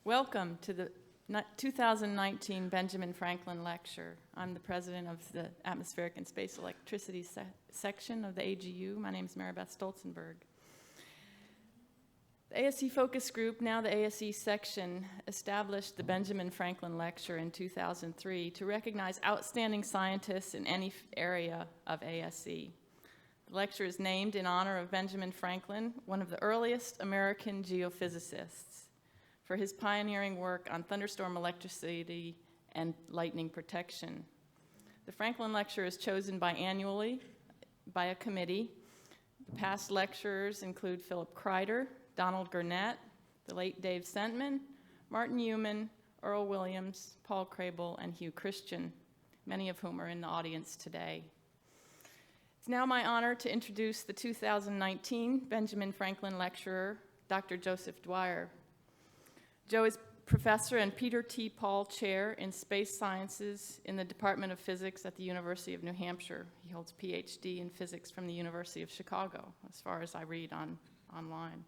Welcome to the 2019 Benjamin Franklin Lecture. I'm the president of the Atmospheric and Space Electricity section of the AGU. My name is Maribeth Stolzenburg. The ASE Focus Group, now the ASE section, established the Benjamin Franklin Lecture in 2003 to recognize outstanding scientists in any area of ASE. The lecture is named in honor of Benjamin Franklin, one of the earliest American geophysicists, for his pioneering work on thunderstorm electricity and lightning protection. The Franklin Lecture is chosen biannually by a committee. The past lecturers include Philip Kreider, Donald Gurnett, the late Dave Sentman, Martin Newman, Earl Williams, Paul Crable, and Hugh Christian, many of whom are in the audience today. It's now my honor to introduce the 2019 Benjamin Franklin Lecturer, Dr. Joseph Dwyer. Joe is professor and Peter T. Paul Chair in Space Sciences in the Department of Physics at the University of New Hampshire. He holds PhD in physics from the University of Chicago, as far as I read online.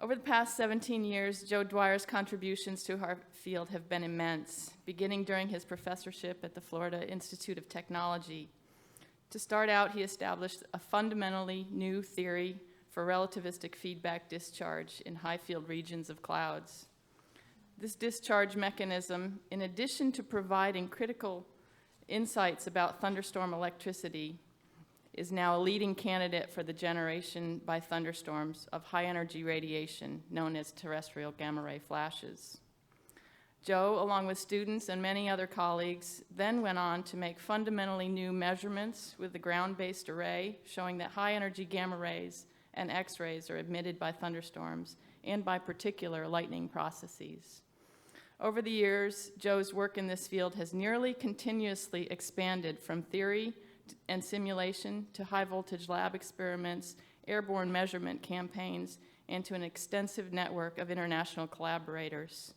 Over the past 17 years, Joe Dwyer's contributions to our field have been immense, beginning during his professorship at the Florida Institute of Technology. To start out, he established a fundamentally new theory for relativistic feedback discharge in high-field regions of clouds. This discharge mechanism, in addition to providing critical insights about thunderstorm electricity, is now a leading candidate for the generation by thunderstorms of high-energy radiation known as terrestrial gamma-ray flashes. Joe, along with students and many other colleagues, then went on to make fundamentally new measurements with the ground-based array showing that high-energy gamma rays and X-rays are emitted by thunderstorms and by particular lightning processes. Over the years, Joe's work in this field has nearly continuously expanded from theory and simulation to high-voltage lab experiments, airborne measurement campaigns, and to an extensive network of international collaborators.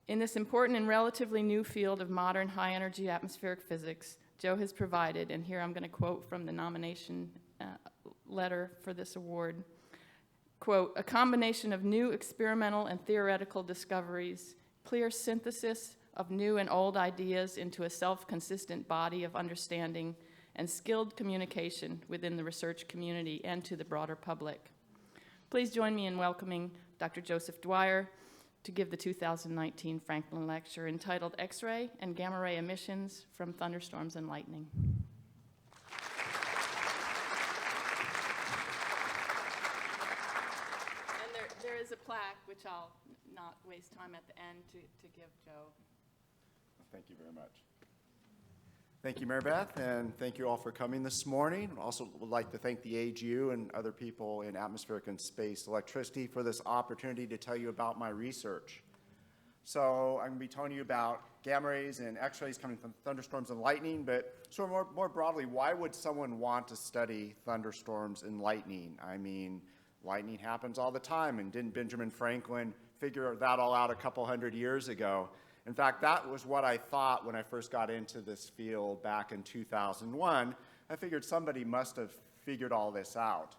In this important and relatively new field of modern high-energy atmospheric physics, Joe has provided, and here I'm going to quote from the nomination letter for this award, quote, "a combination of new experimental and theoretical discoveries, clear synthesis of new and old ideas into a self-consistent body of understanding, and skilled communication within the research community and to the broader public." Please join me in welcoming Dr. Joseph Dwyer to give the 2019 Franklin Lecture entitled X-ray and Gamma Ray Emissions from Thunderstorms and Lightning. There is a plaque, which I'll not waste time at the end to give Joe. Thank you very much. Thank you, Maribeth, and thank you all for coming this morning. I also would like to thank the AGU and other people in atmospheric and space electricity for this opportunity to tell you about my research. So I'm going to be telling you about gamma rays and X-rays coming from thunderstorms and lightning, but sort of more broadly, why would someone want to study thunderstorms and lightning? I mean, lightning happens all the time, and didn't Benjamin Franklin figure that all out a couple hundred years ago? In fact, that was what I thought when I first got into this field back in 2001. I figured somebody must have figured all this out.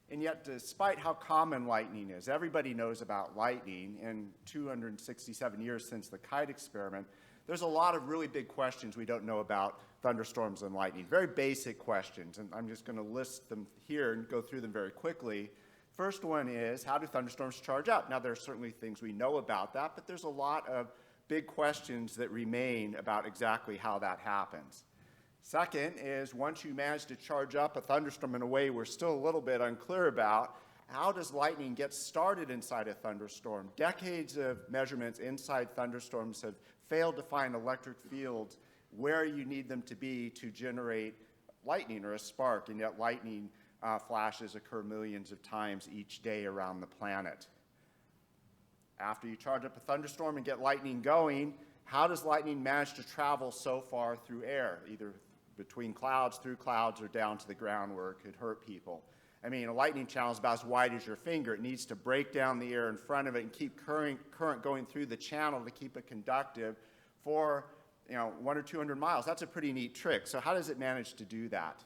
And yet, despite how common lightning is, everybody knows about lightning. In 267 years since the kite experiment, there's a lot of really big questions we don't know about thunderstorms and lightning. Very basic questions, and I'm just going to list them here and go through them very quickly. First one is, how do thunderstorms charge up? Now, there are certainly things we know about that, but there's a lot of big questions that remain about exactly how that happens. Second is, once you manage to charge up a thunderstorm in a way we're still a little bit unclear about, how does lightning get started inside a thunderstorm? Decades of measurements inside thunderstorms have failed to find electric fields where you need them to be to generate lightning or a spark, and yet lightning flashes occur millions of times each day around the planet. After you charge up a thunderstorm and get lightning going, how does lightning manage to travel so far through air, either between clouds, through clouds, or down to the ground where it could hurt people? I mean, a lightning channel is about as wide as your finger. It needs to break down the air in front of it and keep current going through the channel to keep it conductive for 100 or 200 miles. That's a pretty neat trick. So how does it manage to do that?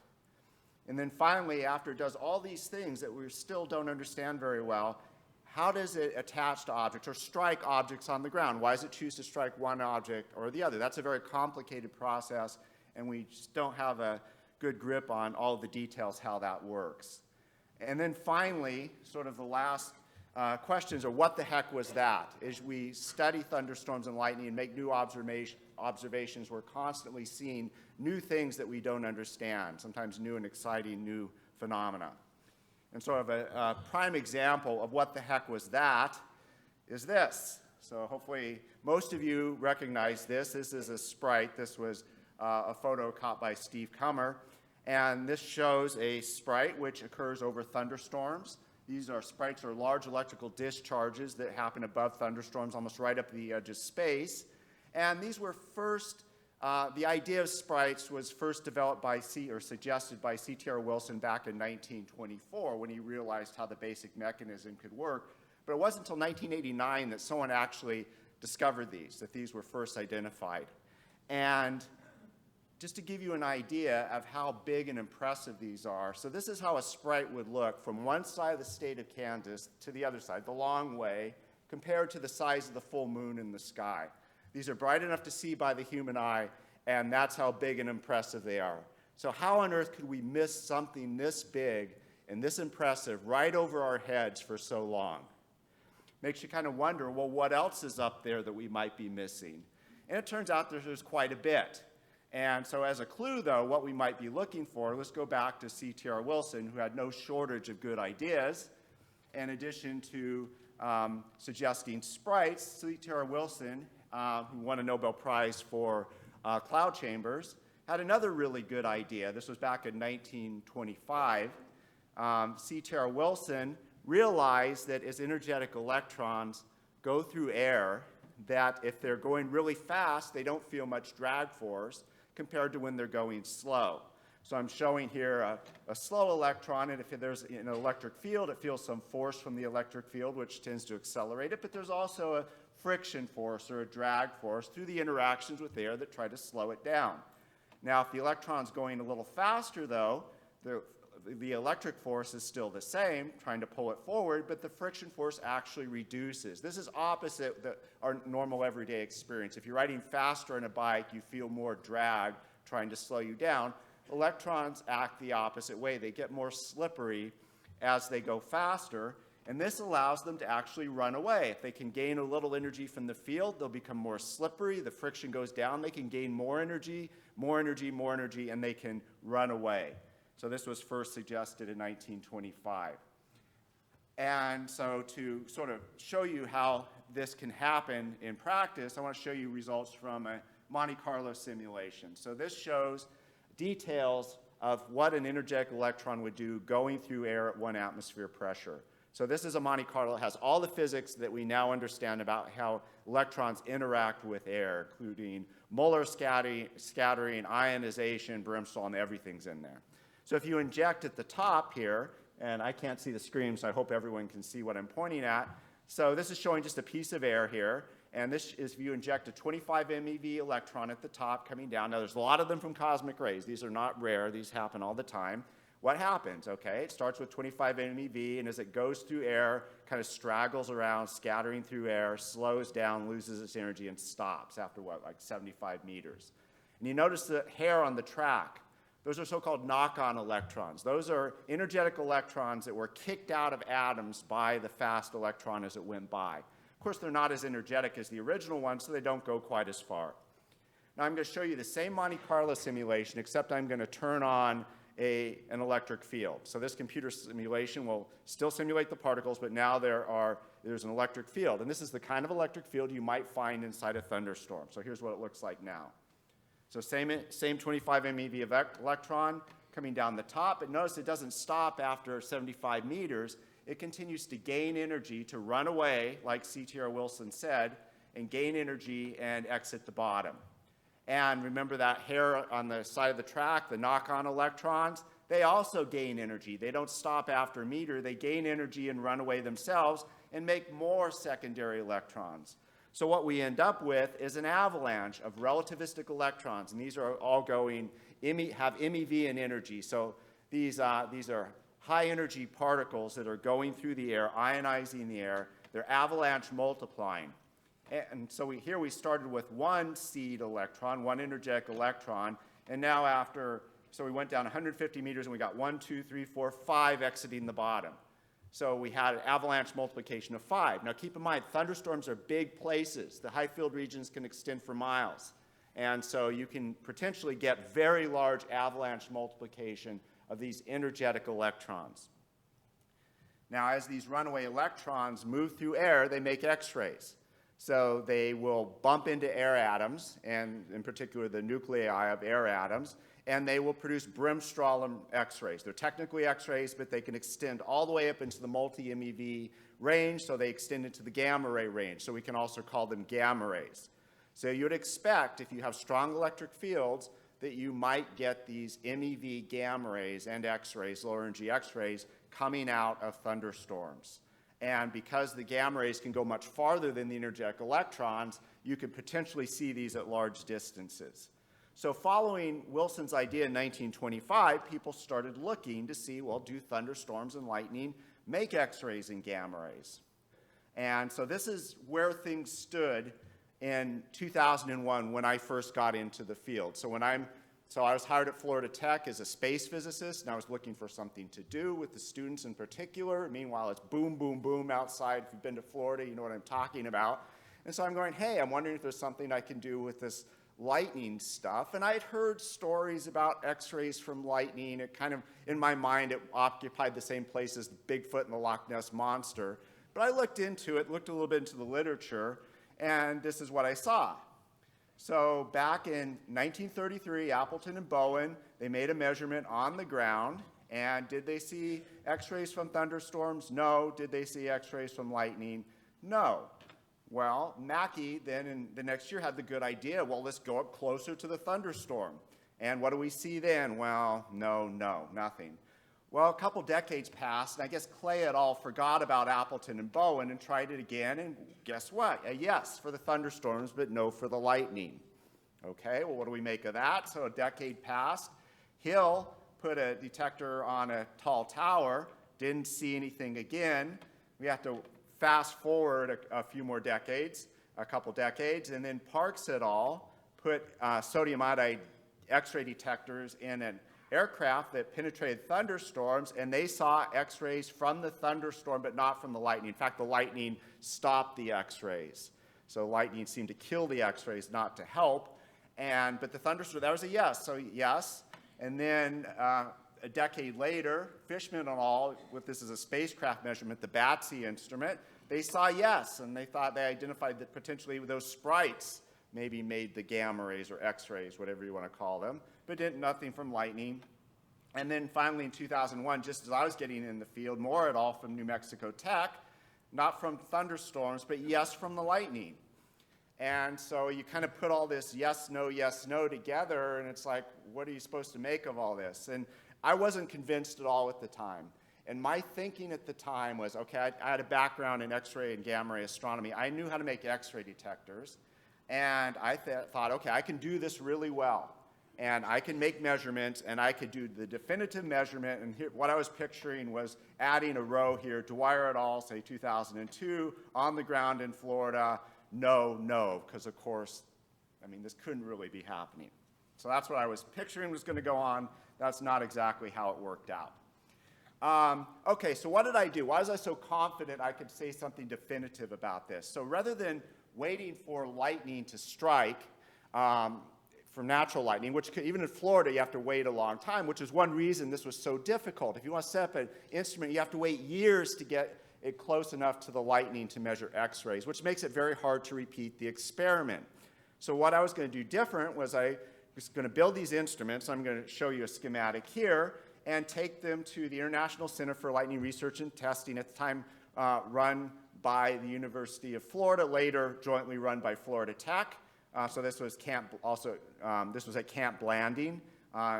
And then finally, after it does all these things that we still don't understand very well, how does it attach to objects or strike objects on the ground? Why does it choose to strike one object or the other? That's a very complicated process, and we just don't have a good grip on all of the details how that works. And then finally, sort of the last questions are, what the heck was that? As we study thunderstorms and lightning and make new observations, we're constantly seeing new things that we don't understand, sometimes new and exciting new phenomena. And sort of a prime example of what the heck was that is this. So hopefully most of you recognize this. This is a sprite. This was a photo caught by Steve Kummer. And this shows a sprite which occurs over thunderstorms. These are sprites are large electrical discharges that happen above thunderstorms, almost right up the edge of space. And these were first, the idea of sprites was first developed by suggested by C.T.R. Wilson back in 1924 when he realized how the basic mechanism could work. But it wasn't until 1989 that someone actually discovered that these were first identified. And just to give you an idea of how big and impressive these are, so this is how a sprite would look from one side of the state of Kansas to the other side, the long way, compared to the size of the full moon in the sky. These are bright enough to see by the human eye, and that's how big and impressive they are. So how on earth could we miss something this big and this impressive right over our heads for so long? Makes you kind of wonder, well, what else is up there that we might be missing? And it turns out there's quite a bit. And so as a clue, though, what we might be looking for, let's go back to C.T.R. Wilson, who had no shortage of good ideas. In addition to suggesting sprites, C.T.R. Wilson, who won a Nobel Prize for cloud chambers, had another really good idea. This was back in 1925. C.T.R. Wilson realized that as energetic electrons go through air, that if they're going really fast, they don't feel much drag force compared to when they're going slow. So I'm showing here a slow electron, and if there's an electric field, it feels some force from the electric field, which tends to accelerate it, but there's also a friction force or a drag force through the interactions with air that try to slow it down. Now, if the electron's going a little faster, though, the electric force is still the same, trying to pull it forward, but the friction force actually reduces. This is opposite our normal everyday experience. If you're riding faster on a bike, you feel more drag trying to slow you down. Electrons act the opposite way. They get more slippery as they go faster, and this allows them to actually run away. If they can gain a little energy from the field, they'll become more slippery. The friction goes down. They can gain more energy, more energy, more energy, and they can run away. So this was first suggested in 1925. And so to sort of show you how this can happen in practice, I want to show you results from a Monte Carlo simulation. So this shows details of what an energetic electron would do going through air at 1 atmosphere pressure. So this is a Monte Carlo. It has all the physics that we now understand about how electrons interact with air, including molar scattering, ionization, Brimstall, and everything's in there. So if you inject at the top here, and I can't see the screen, so I hope everyone can see what I'm pointing at. So this is showing just a piece of air here, and this is if you inject a 25 MeV electron at the top coming down. Now there's a lot of them from cosmic rays. These are not rare. These happen all the time. What happens? Okay, it starts with 25 MeV, and as it goes through air, kind of straggles around, scattering through air, slows down, loses its energy, and stops after what, like 75 meters. And you notice the hair on the track. Those are so-called knock-on electrons. Those are energetic electrons that were kicked out of atoms by the fast electron as it went by. Of course, they're not as energetic as the original ones, so they don't go quite as far. Now I'm going to show you the same Monte Carlo simulation, except I'm going to turn on an electric field. So this computer simulation will still simulate the particles, but now there's an electric field. And this is the kind of electric field you might find inside a thunderstorm. So here's what it looks like now. So same 25 MeV electron coming down the top, but notice it doesn't stop after 75 meters. It continues to gain energy to run away, like C.T.R. Wilson said, and gain energy and exit the bottom. And remember that hair on the side of the track, the knock-on electrons, they also gain energy. They don't stop after a meter. They gain energy and run away themselves and make more secondary electrons. So what we end up with is an avalanche of relativistic electrons, and these are all have MeV and energy. So these are high-energy particles that are going through the air, ionizing the air. They're avalanche multiplying. And so here we started with one seed electron, one energetic electron, and now so we went down 150 meters and we got 1, 2, 3, 4, 5 exiting the bottom. So we had an avalanche multiplication of 5. Now keep in mind, thunderstorms are big places. The high field regions can extend for miles. And so you can potentially get very large avalanche multiplication of these energetic electrons. Now as these runaway electrons move through air, they make X-rays. So they will bump into air atoms, and in particular the nuclei of air atoms, and they will produce brimstollen X-rays. They're technically X-rays, but they can extend all the way up into the multi-MeV range, so they extend into the gamma ray range. So we can also call them gamma rays. So you would expect, if you have strong electric fields, that you might get these MeV gamma rays and X-rays, lower energy X-rays, coming out of thunderstorms. And because the gamma rays can go much farther than the energetic electrons, you could potentially see these at large distances. So following Wilson's idea in 1925, people started looking to see, well, do thunderstorms and lightning make X-rays and gamma rays? And so this is where things stood in 2001 when I first got into the field. So I was hired at Florida Tech as a space physicist, and I was looking for something to do with the students in particular. Meanwhile, it's boom, boom, boom outside. If you've been to Florida, you know what I'm talking about. And so I'm going, hey, I'm wondering if there's something I can do with this lightning stuff. And I'd heard stories about X-rays from lightning. It kind of, in my mind, it occupied the same place as Bigfoot and the Loch Ness Monster. But I looked into it, looked a little bit into the literature, and this is what I saw. So back in 1933, Appleton and Bowen, they made a measurement on the ground. And did they see X-rays from thunderstorms? No. Did they see X-rays from lightning? No. Well, Mackey then in the next year had the good idea, well, let's go up closer to the thunderstorm. And what do we see then? Well, no, nothing. Well, a couple decades passed, and I guess Clay et al. Forgot about Appleton and Bowen and tried it again, and guess what? A yes for the thunderstorms, but no for the lightning. Okay, well, what do we make of that? So a decade passed. Hill put a detector on a tall tower, didn't see anything again. We have to fast forward a few more decades, a couple decades, and then Parks et al. Put sodium iodide X-ray detectors in an aircraft that penetrated thunderstorms, and they saw X-rays from the thunderstorm, but not from the lightning. In fact, the lightning stopped the X-rays. So lightning seemed to kill the X-rays, not to help. But the thunderstorm, that was a yes. So yes. And then a decade later, Fishman and all, with this as a spacecraft measurement, the BATSI instrument, they saw yes, and they thought they identified that potentially those sprites maybe made the gamma rays or X-rays, whatever you want to call them, but did nothing from lightning. And then finally in 2001, just as I was getting in the field, Moore et al. From New Mexico Tech, not from thunderstorms, but yes from the lightning. And so you kind of put all this yes, no together, and it's like, what are you supposed to make of all this? And I wasn't convinced at all at the time. And my thinking at the time was, okay, I had a background in X-ray and gamma ray astronomy. I knew how to make X-ray detectors. And I thought, okay, I can do this really well. And I can make measurements, and I could do the definitive measurement. And here, what I was picturing was adding a row here, Dwyer et al., say 2002, on the ground in Florida. No, because of course, I mean, this couldn't really be happening. So that's what I was picturing was going to go on. That's not exactly how it worked out. Okay, so what did I do? Why was I so confident I could say something definitive about this? So rather than waiting for lightning to strike from natural lightning, which could, even in Florida, you have to wait a long time, which is one reason this was so difficult. If you want to set up an instrument, you have to wait years to get it close enough to the lightning to measure X-rays, which makes it very hard to repeat the experiment. So what I was going to do different was I was going to build these instruments. I'm going to show you a schematic here and take them to the International Center for Lightning Research and Testing, at the time run by the University of Florida, later jointly run by Florida Tech. So this was this was at Camp Blanding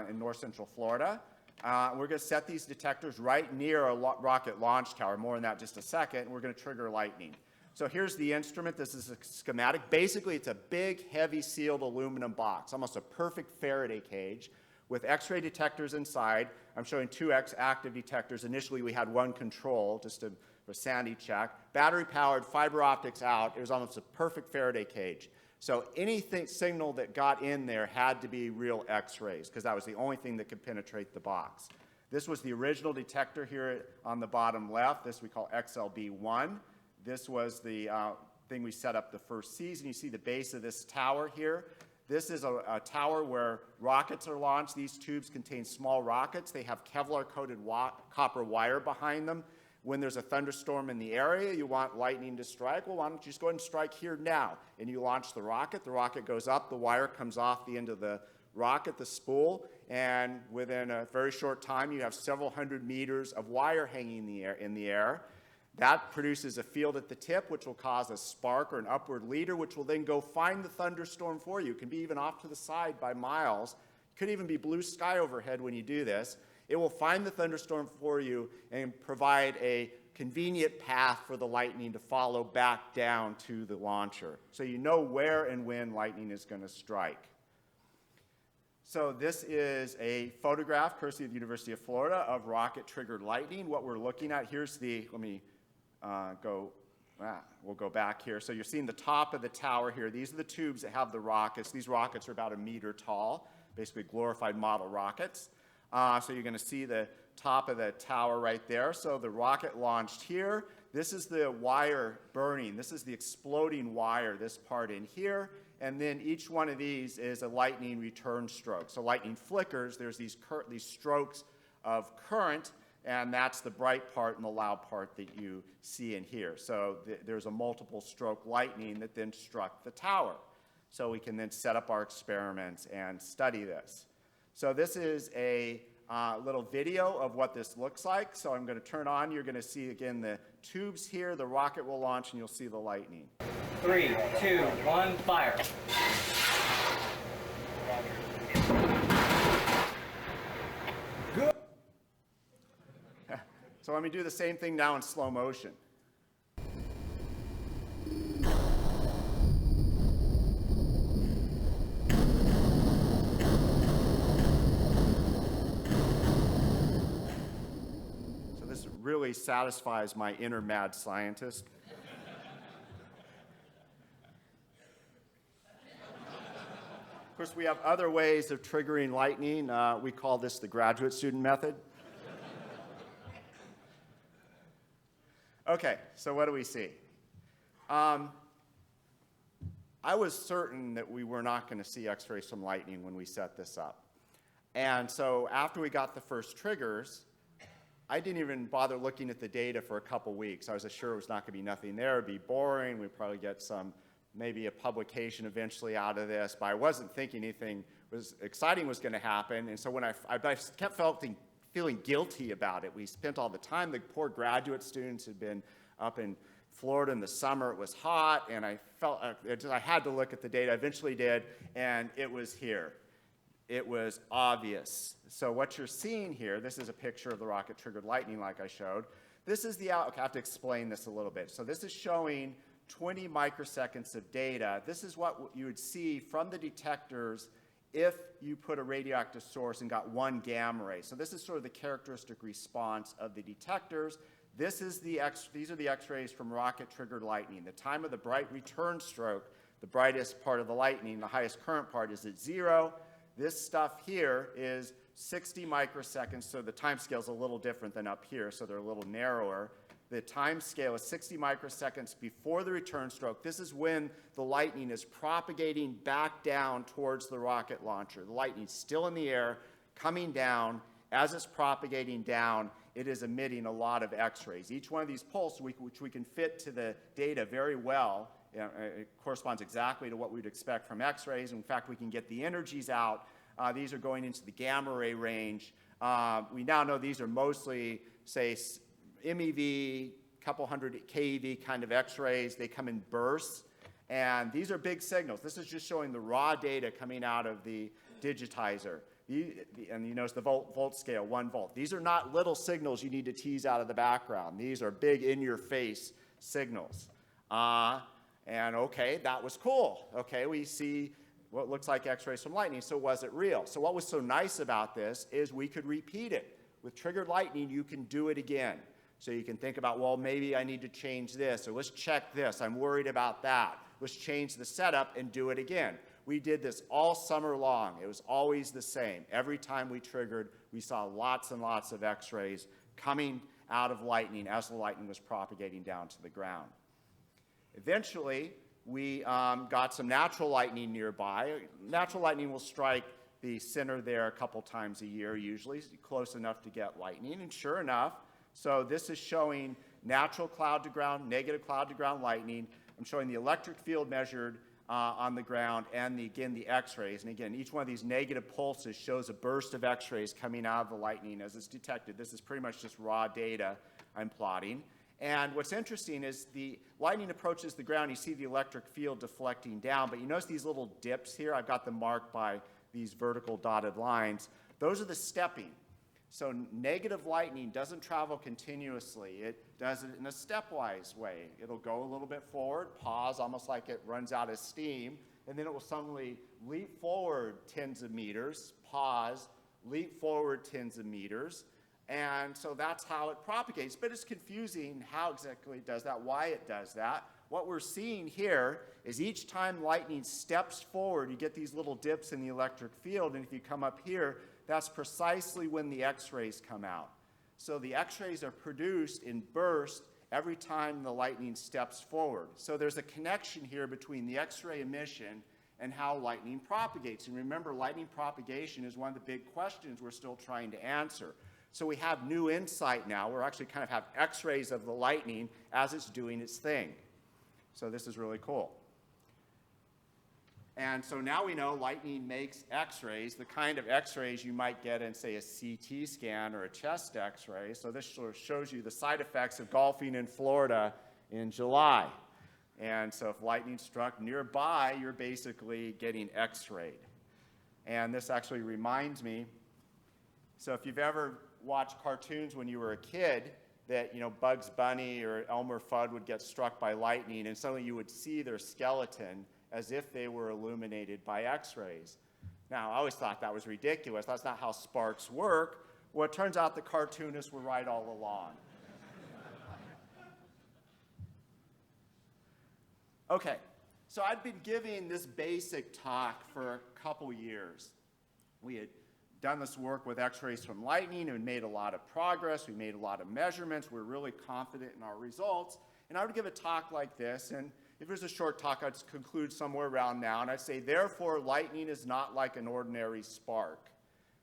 in north central Florida. We're going to set these detectors right near a rocket launch tower. More on that in just a second. And we're going to trigger lightning. So here's the instrument. This is a schematic. Basically, it's a big, heavy sealed aluminum box, almost a perfect Faraday cage, with X-ray detectors inside. I'm showing two active detectors. Initially, we had one control, just a sanity check. Battery-powered, fiber optics out. It was almost a perfect Faraday cage. So anything signal that got in there had to be real X-rays, because that was the only thing that could penetrate the box. This was the original detector here on the bottom left. This we call XLB1. This was the thing we set up the first season. You see the base of this tower here. This is a tower where rockets are launched. These tubes contain small rockets. They have Kevlar-coated copper wire behind them. When there's a thunderstorm in the area, you want lightning to strike. Well, why don't you just go ahead and strike here now? And you launch the rocket. The rocket goes up. The wire comes off the end of the rocket, the spool. And within a very short time, you have several hundred meters of wire hanging in the air. That produces a field at the tip, which will cause a spark or an upward leader, which will then go find the thunderstorm for you. It can be even off to the side by miles. It could even be blue sky overhead when you do this. It will find the thunderstorm for you and provide a convenient path for the lightning to follow back down to the launcher. So you know where and when lightning is going to strike. So this is a photograph, courtesy of the University of Florida, of rocket-triggered lightning. What we're looking at, here's the, we'll go back here. So you're seeing the top of the tower here. These are the tubes that have the rockets. These rockets are about 1 meter tall, basically glorified model rockets. So you're going to see the top of the tower right there. So the rocket launched here. This is the wire burning. This is the exploding wire, this part in here. And then each one of these is a lightning return stroke. So lightning flickers. There's these strokes of current, and that's the bright part and the loud part that you see in here. So there's a multiple stroke lightning that then struck the tower. So we can then set up our experiments and study this. So this is a little video of what this looks like. So I'm going to turn on. You're going to see, again, the tubes here. The rocket will launch, and you'll see the lightning. 3, 2, 1, fire. Good. So let me do the same thing now in slow motion. Really satisfies my inner mad scientist. Of course, we have other ways of triggering lightning. We call this the graduate student method. Okay, so what do we see? I was certain that we were not going to see X-rays from lightning when we set this up. And so after we got the first triggers, I didn't even bother looking at the data for a couple weeks. I was sure it was not going to be nothing there. It would be boring. We'd probably get maybe a publication eventually out of this. But I wasn't thinking anything exciting was going to happen. And so when I kept feeling guilty about it. We spent all the time. The poor graduate students had been up in Florida in the summer. It was hot, and I felt I had to look at the data. I eventually did, and it was here. It was obvious. So what you're seeing here, this is a picture of the rocket-triggered lightning like I showed. This is okay, I have to explain this a little bit. So this is showing 20 microseconds of data. This is what you would see from the detectors if you put a radioactive source and got one gamma ray. So this is sort of the characteristic response of the detectors. These are the X-rays from rocket-triggered lightning. The time of the bright return stroke, the brightest part of the lightning, the highest current part is at 0. This stuff here is 60 microseconds, so the time scale is a little different than up here, so they're a little narrower. The time scale is 60 microseconds before the return stroke. This is when the lightning is propagating back down towards the rocket launcher. The lightning's still in the air, coming down. As it's propagating down, it is emitting a lot of X-rays. Each one of these pulses, which we can fit to the data very well, it corresponds exactly to what we'd expect from X-rays. In fact, we can get the energies out. These are going into the gamma ray range. We now know these are mostly, say, MeV, couple hundred keV kind of X-rays. They come in bursts, and these are big signals. This is just showing the raw data coming out of the digitizer. And you notice the volt scale, 1 volt. These are not little signals you need to tease out of the background. These are big in-your-face signals. And okay, that was cool. Okay, we see what looks like X-rays from lightning. So was it real? So what was so nice about this is we could repeat it. With triggered lightning, you can do it again. So you can think about, well, maybe I need to change this, or let's check this. I'm worried about that. Let's change the setup and do it again. We did this all summer long. It was always the same. Every time we triggered, we saw lots and lots of X-rays coming out of lightning as the lightning was propagating down to the ground. Eventually, we got some natural lightning nearby. Natural lightning will strike the center there a couple times a year, usually close enough to get lightning. And sure enough, so this is showing natural cloud to ground, negative cloud to ground lightning. I'm showing the electric field measured on the ground and again the X-rays. And again, each one of these negative pulses shows a burst of X-rays coming out of the lightning as it's detected. This is pretty much just raw data I'm plotting. And what's interesting is the lightning approaches the ground, you see the electric field deflecting down, but you notice these little dips here. I've got them marked by these vertical dotted lines. Those are the stepping. So negative lightning doesn't travel continuously. It does it in a stepwise way. It'll go a little bit forward, pause, almost like it runs out of steam, and then it will suddenly leap forward tens of meters, pause, leap forward tens of meters. And so that's how it propagates. But it's confusing how exactly it does that, why it does that. What we're seeing here is each time lightning steps forward, you get these little dips in the electric field. And if you come up here, that's precisely when the X-rays come out. So the X-rays are produced in bursts every time the lightning steps forward. So there's a connection here between the X-ray emission and how lightning propagates. And remember, lightning propagation is one of the big questions we're still trying to answer. So we have new insight now. We're actually kind of have X-rays of the lightning as it's doing its thing. So this is really cool. And so now we know lightning makes X-rays, the kind of X-rays you might get in, say, a CT scan or a chest X-ray. So this sort of shows you the side effects of golfing in Florida in July. And so if lightning struck nearby, you're basically getting X-rayed. And this actually reminds me, so if you've ever watched cartoons when you were a kid, that, you know, Bugs Bunny or Elmer Fudd would get struck by lightning, and suddenly you would see their skeleton as if they were illuminated by X-rays. Now, I always thought that was ridiculous. That's not how sparks work. Well, it turns out the cartoonists were right all along. Okay, so I'd been giving this basic talk for a couple years. We had done this work with X-rays from lightning and made a lot of progress. We made a lot of measurements. We're really confident in our results. And I would give a talk like this, and if it was a short talk, I'd conclude somewhere around now, and I'd say, therefore, lightning is not like an ordinary spark.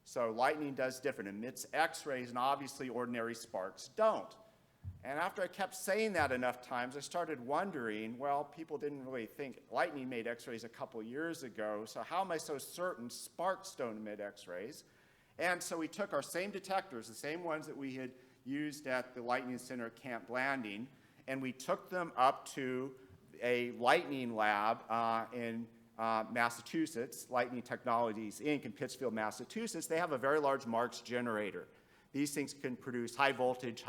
So lightning does different, emits X-rays, and obviously ordinary sparks don't. And after I kept saying that enough times, I started wondering, well, people didn't really think lightning made X-rays a couple years ago, so how am I so certain sparks don't emit X-rays? And so we took our same detectors, the same ones that we had used at the Lightning Center at Camp Blanding, and we took them up to a lightning lab in Massachusetts, Lightning Technologies, Inc. in Pittsfield, Massachusetts. They have a very large Marx Generator. These things can produce high voltage,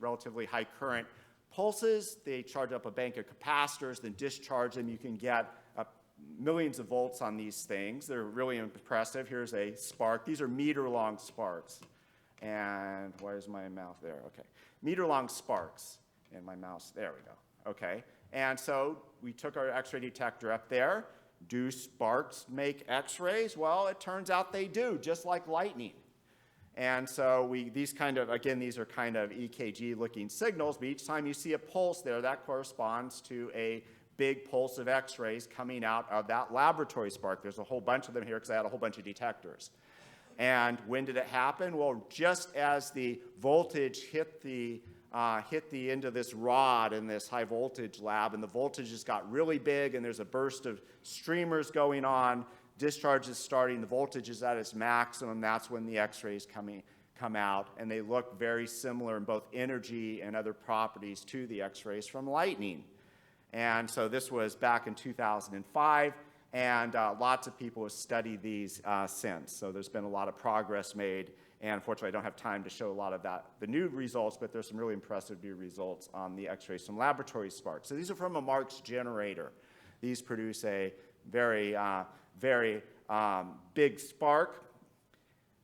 relatively high current pulses. They charge up a bank of capacitors, then discharge them. You can get millions of volts on these things. They're really impressive. Here's a spark. These are meter-long sparks. And why is my mouth there? Okay. Meter-long sparks. And my mouse, there we go. Okay. And so we took our X-ray detector up there. Do sparks make X-rays? Well, it turns out they do, just like lightning. And so these are kind of EKG-looking signals, but each time you see a pulse there, that corresponds to a big pulse of X-rays coming out of that laboratory spark. There's a whole bunch of them here because I had a whole bunch of detectors. And when did it happen? Well, just as the voltage hit the end of this rod in this high voltage lab, and the voltage just got really big, and there's a burst of streamers going on, discharge is starting, the voltage is at its maximum, that's when the X-rays come out, and they look very similar in both energy and other properties to the X-rays from lightning. And so this was back in 2005, and lots of people have studied these since. So there's been a lot of progress made, and unfortunately I don't have time to show a lot of the new results, but there's some really impressive new results on the X-rays from laboratory sparks. So these are from a Marx Generator. These produce a very very big spark.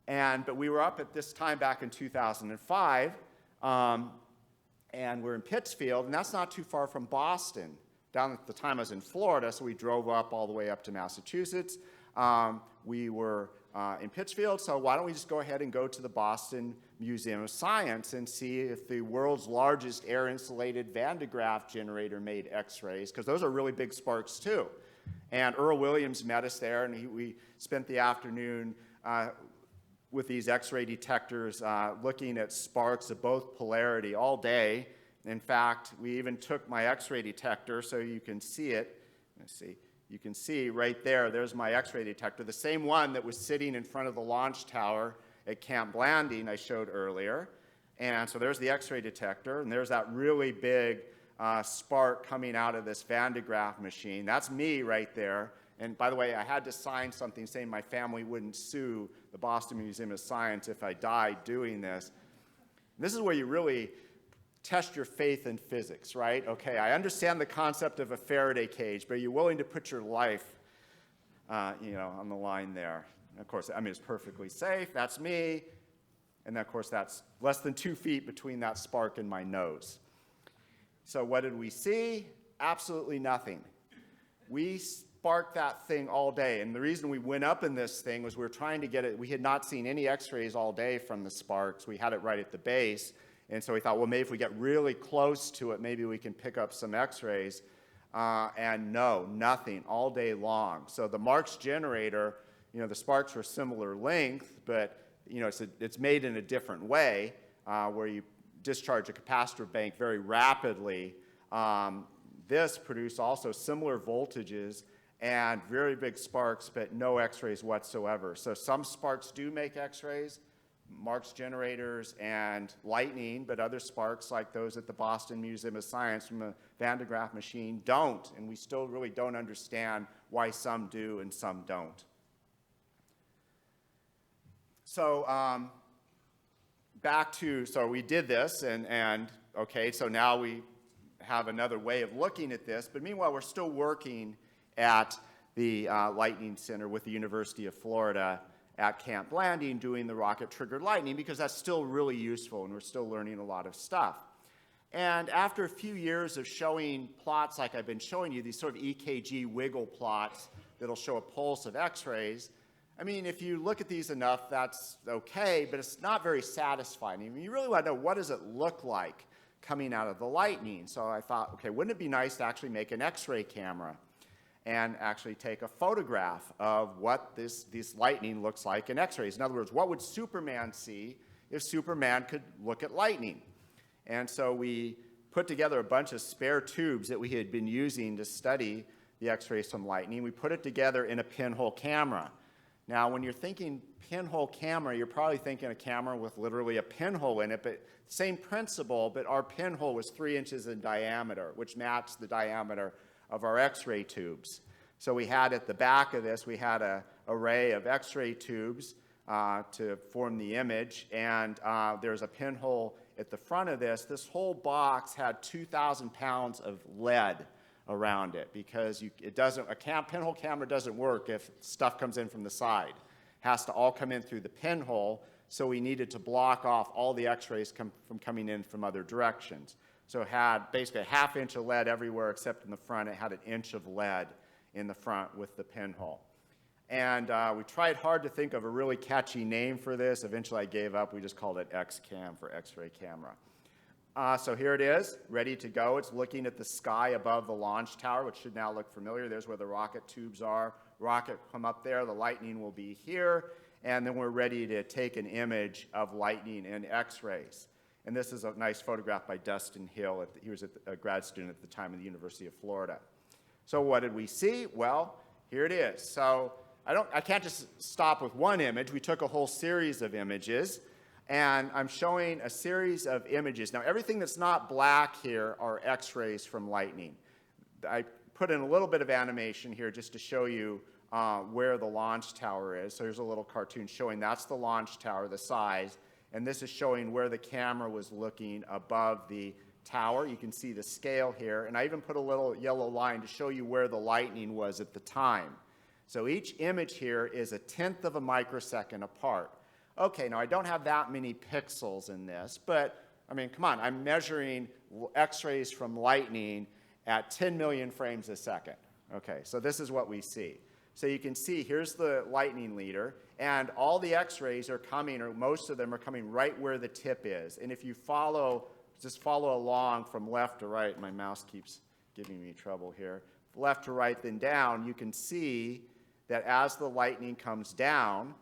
But we were up at this time back in 2005, and we're in Pittsfield, and that's not too far from Boston. Down at the time I was in Florida, so we drove up all the way up to Massachusetts. We were in Pittsfield, so why don't we just go ahead and go to the Boston Museum of Science and see if the world's largest air-insulated Van de Graaff generator made X-rays, because those are really big sparks too. And Earl Williams met us there, and we spent the afternoon with these X-ray detectors looking at sparks of both polarity all day. In fact, we even took my X-ray detector so you can see it. Let's see. You can see right there, there's my X-ray detector, the same one that was sitting in front of the launch tower at Camp Blanding I showed earlier. And so there's the X-ray detector, and there's that really big spark coming out of this Van de Graaff machine. That's me right there. And by the way, I had to sign something saying my family wouldn't sue the Boston Museum of Science if I died doing this. This is where you really test your faith in physics, right? Okay, I understand the concept of a Faraday cage, but are you willing to put your life, on the line there? And of course, I mean, it's perfectly safe. That's me. And then, of course, that's less than 2 feet between that spark and my nose. So what did we see? Absolutely nothing. We sparked that thing all day. And the reason we went up in this thing was we were trying to get it. We had not seen any X-rays all day from the sparks. We had it right at the base. And so we thought, well, maybe if we get really close to it, maybe we can pick up some X-rays. And no, nothing all day long. So the Marx Generator, the sparks were similar length, but it's made in a different way, where you discharge a capacitor bank very rapidly. This produced also similar voltages and very big sparks, but no X-rays whatsoever. So some sparks do make X-rays, Marx generators and lightning, but other sparks like those at the Boston Museum of Science from a Van de Graaff machine don't, and we still really don't understand why some do and some don't. So so we did this, and okay, so now we have another way of looking at this, but meanwhile we're still working at the Lightning Center with the University of Florida at Camp Blanding doing the rocket-triggered lightning, because that's still really useful and we're still learning a lot of stuff. And after a few years of showing plots like I've been showing you, these sort of EKG wiggle plots that'll show a pulse of X-rays, I mean, if you look at these enough, that's okay, but it's not very satisfying. I mean, you really want to know, what does it look like coming out of the lightning? So I thought, okay, wouldn't it be nice to actually make an X-ray camera and actually take a photograph of what this lightning looks like in X-rays? In other words, what would Superman see if Superman could look at lightning? And so we put together a bunch of spare tubes that we had been using to study the X-rays from lightning. We put it together in a pinhole camera. Now, when you're thinking pinhole camera, you're probably thinking a camera with literally a pinhole in it, but same principle, but our pinhole was 3 inches in diameter, which matched the diameter of our X-ray tubes. So we had at the back of this, we had an array of X-ray tubes to form the image, and there's a pinhole at the front of this. This whole box had 2,000 pounds of lead around it, because a pinhole camera doesn't work if stuff comes in from the side. It has to all come in through the pinhole, so we needed to block off all the X-rays from coming in from other directions. So it had basically a ½ inch of lead everywhere except in the front. It had an inch of lead in the front with the pinhole. And we tried hard to think of a really catchy name for this. Eventually I gave up. We just called it X-Cam for X-ray camera. So here it is, ready to go. It's looking at the sky above the launch tower, which should now look familiar. There's where the rocket tubes are. Rocket come up there. The lightning will be here. And then we're ready to take an image of lightning and X-rays. And this is a nice photograph by Dustin Hill. He was a grad student at the time at the University of Florida. So what did we see? Well, here it is. So I can't just stop with one image. We took a whole series of images. And I'm showing a series of images. Now, everything that's not black here are X-rays from lightning. I put in a little bit of animation here just to show you where the launch tower is. So here's a little cartoon showing that's the launch tower, the size. And this is showing where the camera was looking above the tower. You can see the scale here. And I even put a little yellow line to show you where the lightning was at the time. So each image here is 1/10 of a microsecond apart. Okay, now I don't have that many pixels in this, but I mean, come on, I'm measuring X-rays from lightning at 10 million frames a second. Okay, so this is what we see. So you can see here's the lightning leader, and all the X-rays are coming, or most of them are coming right where the tip is. And if you just follow along from left to right, my mouse keeps giving me trouble here, left to right then down, you can see that as the lightning comes down,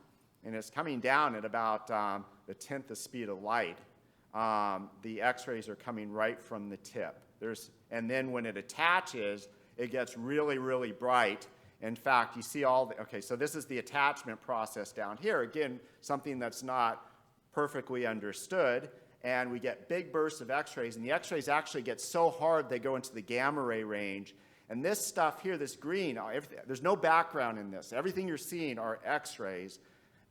and it's coming down at about the 10th the speed of light, the X-rays are coming right from the tip. And then when it attaches, it gets really, really bright. In fact, you see okay, so this is the attachment process down here. Again, something that's not perfectly understood. And we get big bursts of X-rays, and the X-rays actually get so hard they go into the gamma ray range. And this stuff here, this green, there's no background in this. Everything you're seeing are X-rays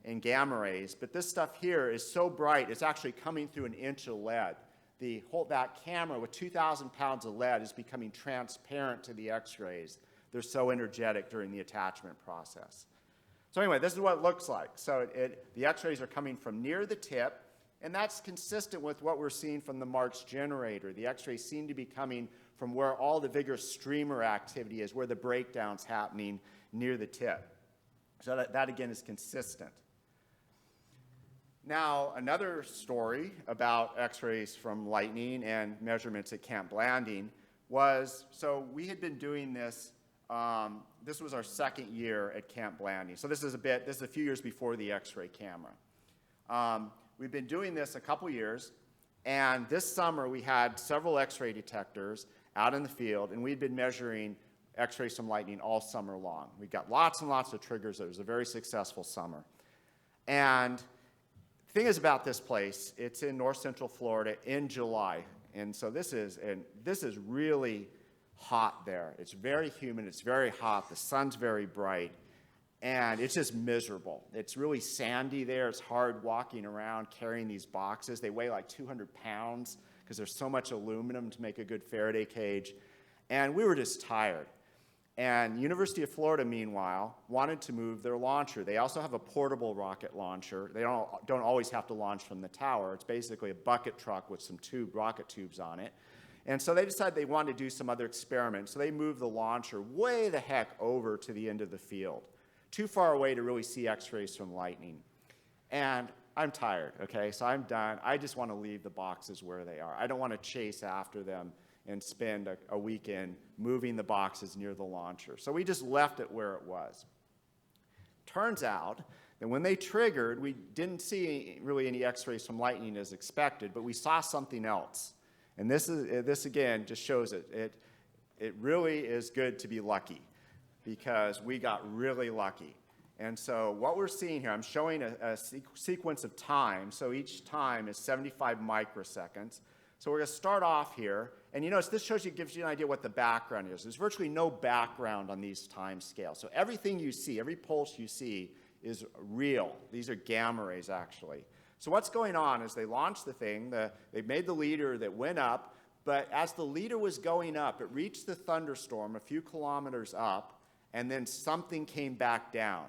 and gamma rays, but this stuff here is so bright, it's actually coming through an inch of lead. That camera with 2,000 pounds of lead is becoming transparent to the X-rays. They're so energetic during the attachment process. So anyway, this is what it looks like. So the X-rays are coming from near the tip, and that's consistent with what we're seeing from the Marx Generator. The X-rays seem to be coming from where all the vigorous streamer activity is, where the breakdown's happening near the tip. So that again is consistent. Now, another story about X-rays from lightning and measurements at Camp Blanding was, so we had been doing this, this was our second year at Camp Blanding. So this is a few years before the X-ray camera. We've been doing this a couple years, and this summer we had several X-ray detectors out in the field, and we'd been measuring X-rays from lightning all summer long. We got lots and lots of triggers. It was a very successful summer. And the thing is about this place, it's in north central Florida in July. And so this is really hot there. It's very humid, it's very hot, the sun's very bright, and it's just miserable. It's really sandy there. It's hard walking around carrying these boxes. They weigh like 200 pounds because there's so much aluminum to make a good Faraday cage. And we were just tired. And University of Florida, meanwhile, wanted to move their launcher. They also have a portable rocket launcher. They don't always have to launch from the tower. It's basically a bucket truck with some rocket tubes on it. And so they decided they wanted to do some other experiments. So they moved the launcher way the heck over to the end of the field, too far away to really see X-rays from lightning. And I'm tired, okay? So I'm done. I just want to leave the boxes where they are. I don't want to chase after them and spend a weekend moving the boxes near the launcher. So we just left it where it was. Turns out that when they triggered, we didn't see really any X-rays from lightning as expected, but we saw something else. And this again just shows it really is good to be lucky, because we got really lucky. And so what we're seeing here, I'm showing a sequence of time. So each time is 75 microseconds. So we're going to start off here. And you notice this gives you an idea what the background is. There's virtually no background on these time scales. So everything you see, every pulse you see is real. These are gamma rays, actually. So what's going on is they launched the thing. They made the leader that went up. But as the leader was going up, it reached the thunderstorm a few kilometers up, and then something came back down.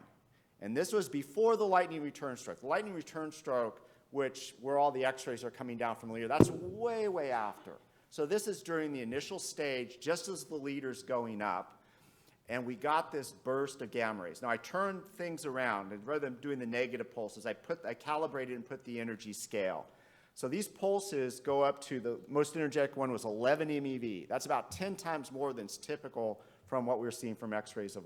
And this was before the lightning return stroke. The lightning return stroke, where all the X-rays are coming down from the leader, that's way, way after. So this is during the initial stage, just as the leader's going up, and we got this burst of gamma rays. Now I turned things around, and rather than doing the negative pulses, I calibrated and put the energy scale. So these pulses go up to, the most energetic one was 11 MeV. That's about 10 times more than is typical from what we're seeing from X-rays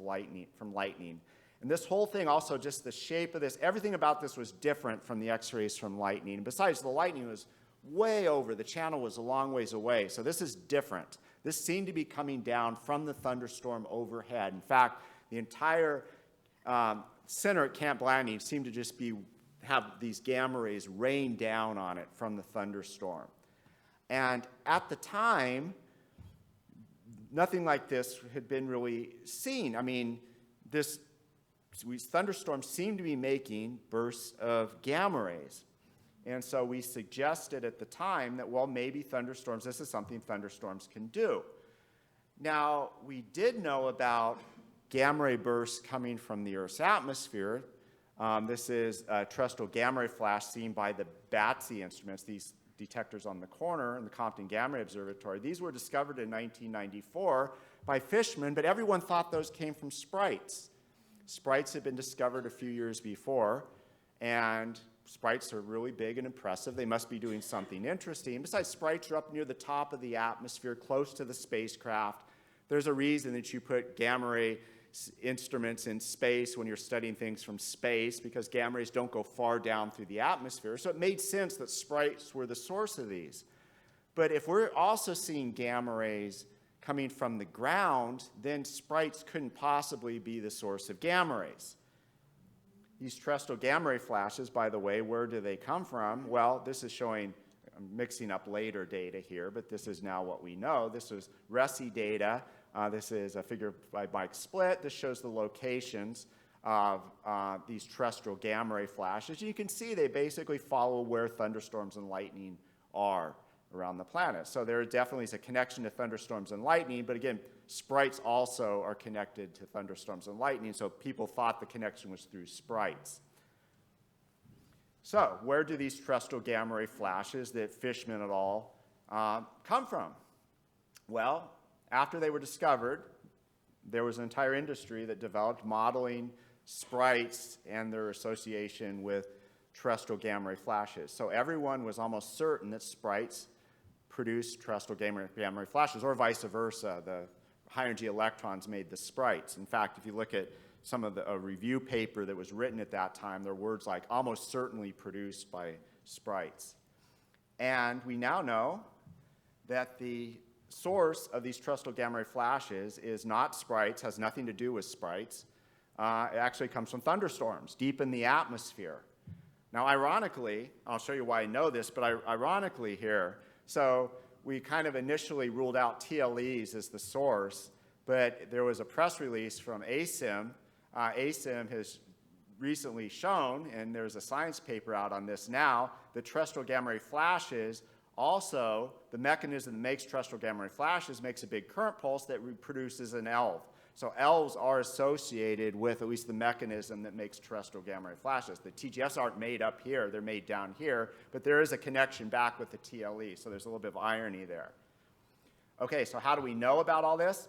from lightning. And this whole thing also, just the shape of this, everything about this was different from the X-rays from lightning. And besides, the lightning was way over. The channel was a long ways away. So this is different. This seemed to be coming down from the thunderstorm overhead. In fact, the entire center at Camp Blanding seemed to just have these gamma rays rain down on it from the thunderstorm. And at the time, nothing like this had been really seen. I mean, thunderstorms seem to be making bursts of gamma rays. And so we suggested at the time that, well, maybe thunderstorms, this is something thunderstorms can do. Now, we did know about gamma ray bursts coming from the Earth's atmosphere. This is a terrestrial gamma ray flash seen by the BATSI instruments, these detectors on the corner in the Compton Gamma Ray Observatory. These were discovered in 1994 by fishermen, but everyone thought those came from sprites. Sprites had been discovered a few years before, and sprites are really big and impressive. They must be doing something interesting. Besides, sprites are up near the top of the atmosphere, close to the spacecraft. There's a reason that you put gamma ray instruments in space when you're studying things from space, because gamma rays don't go far down through the atmosphere. So it made sense that sprites were the source of these. But if we're also seeing gamma rays coming from the ground, then sprites couldn't possibly be the source of gamma rays. These terrestrial gamma ray flashes, by the way, where do they come from? Well, this is showing, I'm mixing up later data here, but this is now what we know. This is RESI data. This is a figure by Mike Split. This shows the locations of these terrestrial gamma ray flashes. You can see they basically follow where thunderstorms and lightning are around the planet. So there definitely is a connection to thunderstorms and lightning, but again, sprites also are connected to thunderstorms and lightning, so people thought the connection was through sprites. So where do these terrestrial gamma ray flashes that fishermen et al. Come from? Well, after they were discovered, there was an entire industry that developed modeling sprites and their association with terrestrial gamma ray flashes. So everyone was almost certain that sprites produced terrestrial gamma ray flashes, or vice versa. The high energy electrons made the sprites. In fact, if you look at some of a review paper that was written at that time, there are words like almost certainly produced by sprites. And we now know that the source of these terrestrial gamma ray flashes is not sprites, has nothing to do with sprites. It actually comes from thunderstorms deep in the atmosphere. Now, ironically, I'll show you why I know this, but ironically here, so we kind of initially ruled out TLEs as the source, but there was a press release from ASIM. ASIM has recently shown, and there's a science paper out on this now, that terrestrial gamma ray flashes also, the mechanism that makes terrestrial gamma ray flashes makes a big current pulse that produces an ELV. So ELVs are associated with at least the mechanism that makes terrestrial gamma ray flashes. The TGFs aren't made up here, they're made down here, but there is a connection back with the TLE, so there's a little bit of irony there. Okay, so how do we know about all this?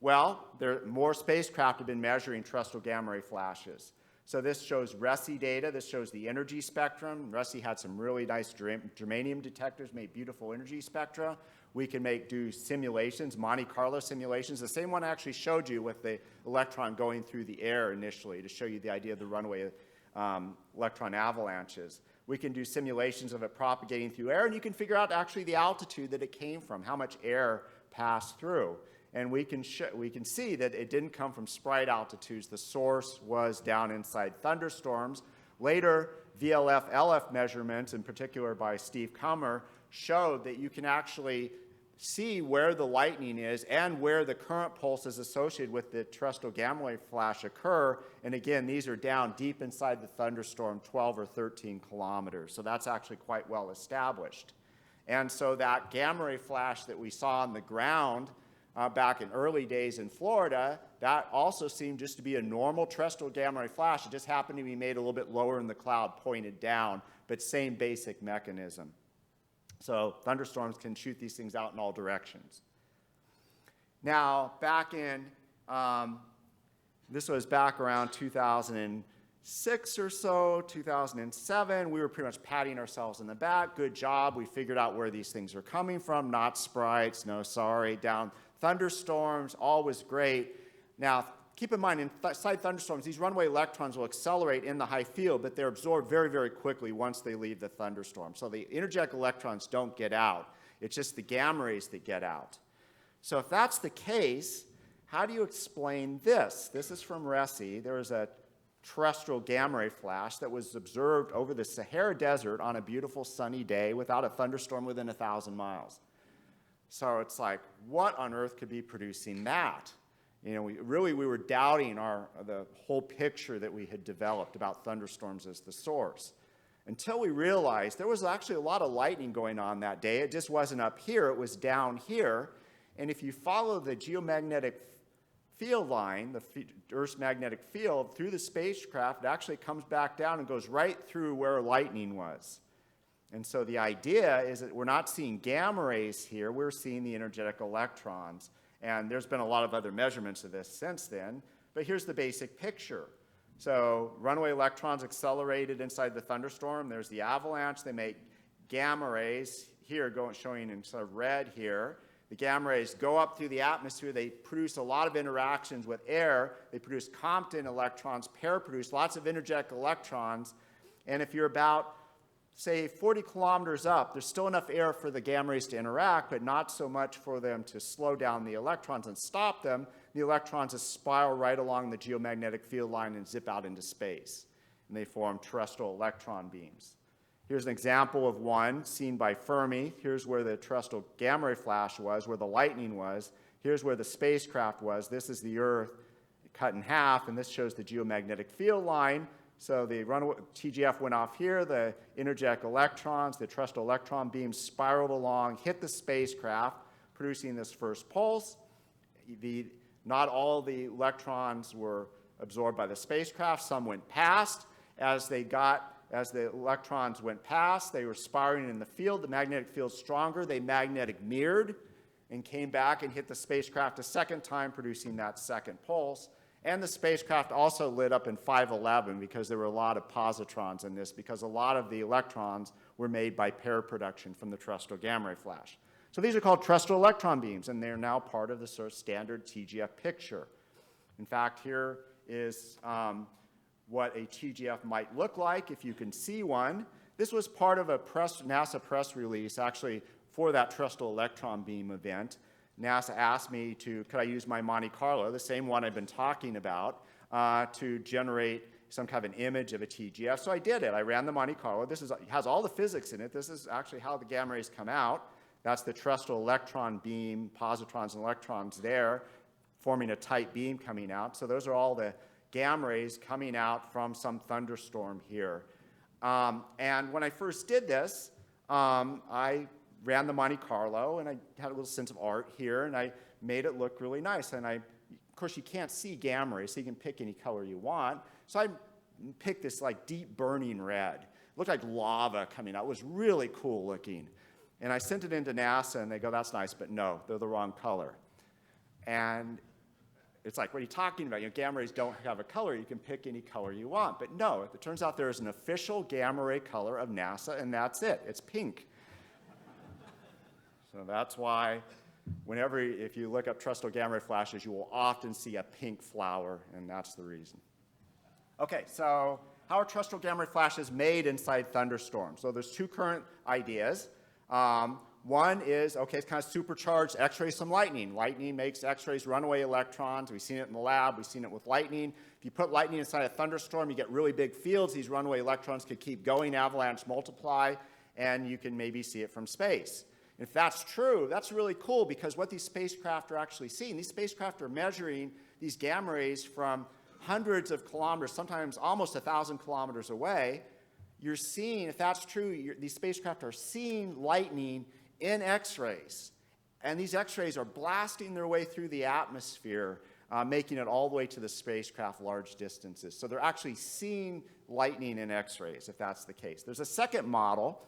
Well, more spacecraft have been measuring terrestrial gamma ray flashes. So this shows RESI data. This shows the energy spectrum. RESI had some really nice germanium detectors, made beautiful energy spectra. We can do simulations, Monte Carlo simulations. The same one I actually showed you with the electron going through the air initially to show you the idea of the runaway electron avalanches. We can do simulations of it propagating through air, and you can figure out actually the altitude that it came from, how much air passed through. And we can see that it didn't come from sprite altitudes. The source was down inside thunderstorms. Later, VLF, LF measurements, in particular by Steve Kummer, showed that you can actually see where the lightning is and where the current pulses associated with the terrestrial gamma ray flash occur. And again, these are down deep inside the thunderstorm, 12 or 13 kilometers. So that's actually quite well established. And so that gamma ray flash that we saw on the ground back in early days in Florida, that also seemed just to be a normal terrestrial gamma ray flash. It just happened to be made a little bit lower in the cloud, pointed down, but same basic mechanism. So thunderstorms can shoot these things out in all directions. Now, back in, this was back around 2006 or so, 2007, we were pretty much patting ourselves in the back. Good job, we figured out where these things are coming from, not sprites, no sorry, down thunderstorms, all was great. Now, keep in mind, inside thunderstorms, these runaway electrons will accelerate in the high field, but they're absorbed very, very quickly once they leave the thunderstorm. So the energetic electrons don't get out. It's just the gamma rays that get out. So if that's the case, how do you explain this? This is from RESI. There was a terrestrial gamma ray flash that was observed over the Sahara Desert on a beautiful sunny day without a thunderstorm within 1,000 miles. So it's like, what on earth could be producing that? You know, we were doubting the whole picture that we had developed about thunderstorms as the source, until we realized there was actually a lot of lightning going on that day. It just wasn't up here, it was down here. And if you follow the geomagnetic field line, the Earth's magnetic field, through the spacecraft, it actually comes back down and goes right through where lightning was. And so the idea is that we're not seeing gamma rays here, we're seeing the energetic electrons. And there's been a lot of other measurements of this since then, but here's the basic picture. So runaway electrons accelerated inside the thunderstorm. There's the avalanche. They make gamma rays here, showing in sort of red here. The gamma rays go up through the atmosphere. They produce a lot of interactions with air. They produce Compton electrons, pair produce lots of energetic electrons. And if you're about, say, 40 kilometers up, there's still enough air for the gamma rays to interact, but not so much for them to slow down the electrons and stop them. The electrons just spiral right along the geomagnetic field line and zip out into space. And they form terrestrial electron beams. Here's an example of one seen by Fermi. Here's where the terrestrial gamma ray flash was, where the lightning was. Here's where the spacecraft was. This is the Earth cut in half, and this shows the geomagnetic field line. So the runaway TGF went off here. The energetic electrons, the terrestrial electron beams spiraled along, hit the spacecraft, producing this first pulse. Not all the electrons were absorbed by the spacecraft. Some went past. As the electrons went past, they were spiraling in the field. The magnetic field's stronger. They magnetic mirrored and came back and hit the spacecraft a second time, producing that second pulse. And the spacecraft also lit up in 511 because there were a lot of positrons in this, because a lot of the electrons were made by pair production from the terrestrial gamma ray flash. So these are called terrestrial electron beams, and they're now part of the sort of standard TGF picture. In fact, here is what a TGF might look like if you can see one. This was part of a NASA press release, actually, for that terrestrial electron beam event. NASA asked me could I use my Monte Carlo, the same one I've been talking about, to generate some kind of an image of a TGF. So I did it. I ran the Monte Carlo. This has all the physics in it. This is actually how the gamma rays come out. That's the terrestrial electron beam, positrons and electrons there, forming a tight beam coming out. So those are all the gamma rays coming out from some thunderstorm here. And when I first did this, I ran the Monte Carlo, and I had a little sense of art here, and I made it look really nice. And of course, you can't see gamma rays, so you can pick any color you want. So I picked this like deep burning red. It looked like lava coming out. It was really cool looking. And I sent it into NASA, and they go, that's nice, but no, they're the wrong color. And it's like, what are you talking about? Gamma rays don't have a color. You can pick any color you want. But no, it turns out there is an official gamma ray color of NASA, and that's it. It's pink. So that's why if you look up terrestrial gamma ray flashes, you will often see a pink flower, and that's the reason. Okay, so how are terrestrial gamma ray flashes made inside thunderstorms? So there's two current ideas. One is, it's kind of supercharged X-rays from lightning. Lightning makes X-rays runaway electrons. We've seen it in the lab. We've seen it with lightning. If you put lightning inside a thunderstorm, you get really big fields. These runaway electrons could keep going, avalanche, multiply, and you can maybe see it from space. If that's true, that's really cool, because what these spacecraft are actually seeing, these spacecraft are measuring these gamma rays from hundreds of kilometers, sometimes almost 1,000 kilometers away. You're seeing, if that's true, these spacecraft are seeing lightning in X-rays. And these X-rays are blasting their way through the atmosphere, making it all the way to the spacecraft large distances. So they're actually seeing lightning in X-rays, if that's the case. There's a second model,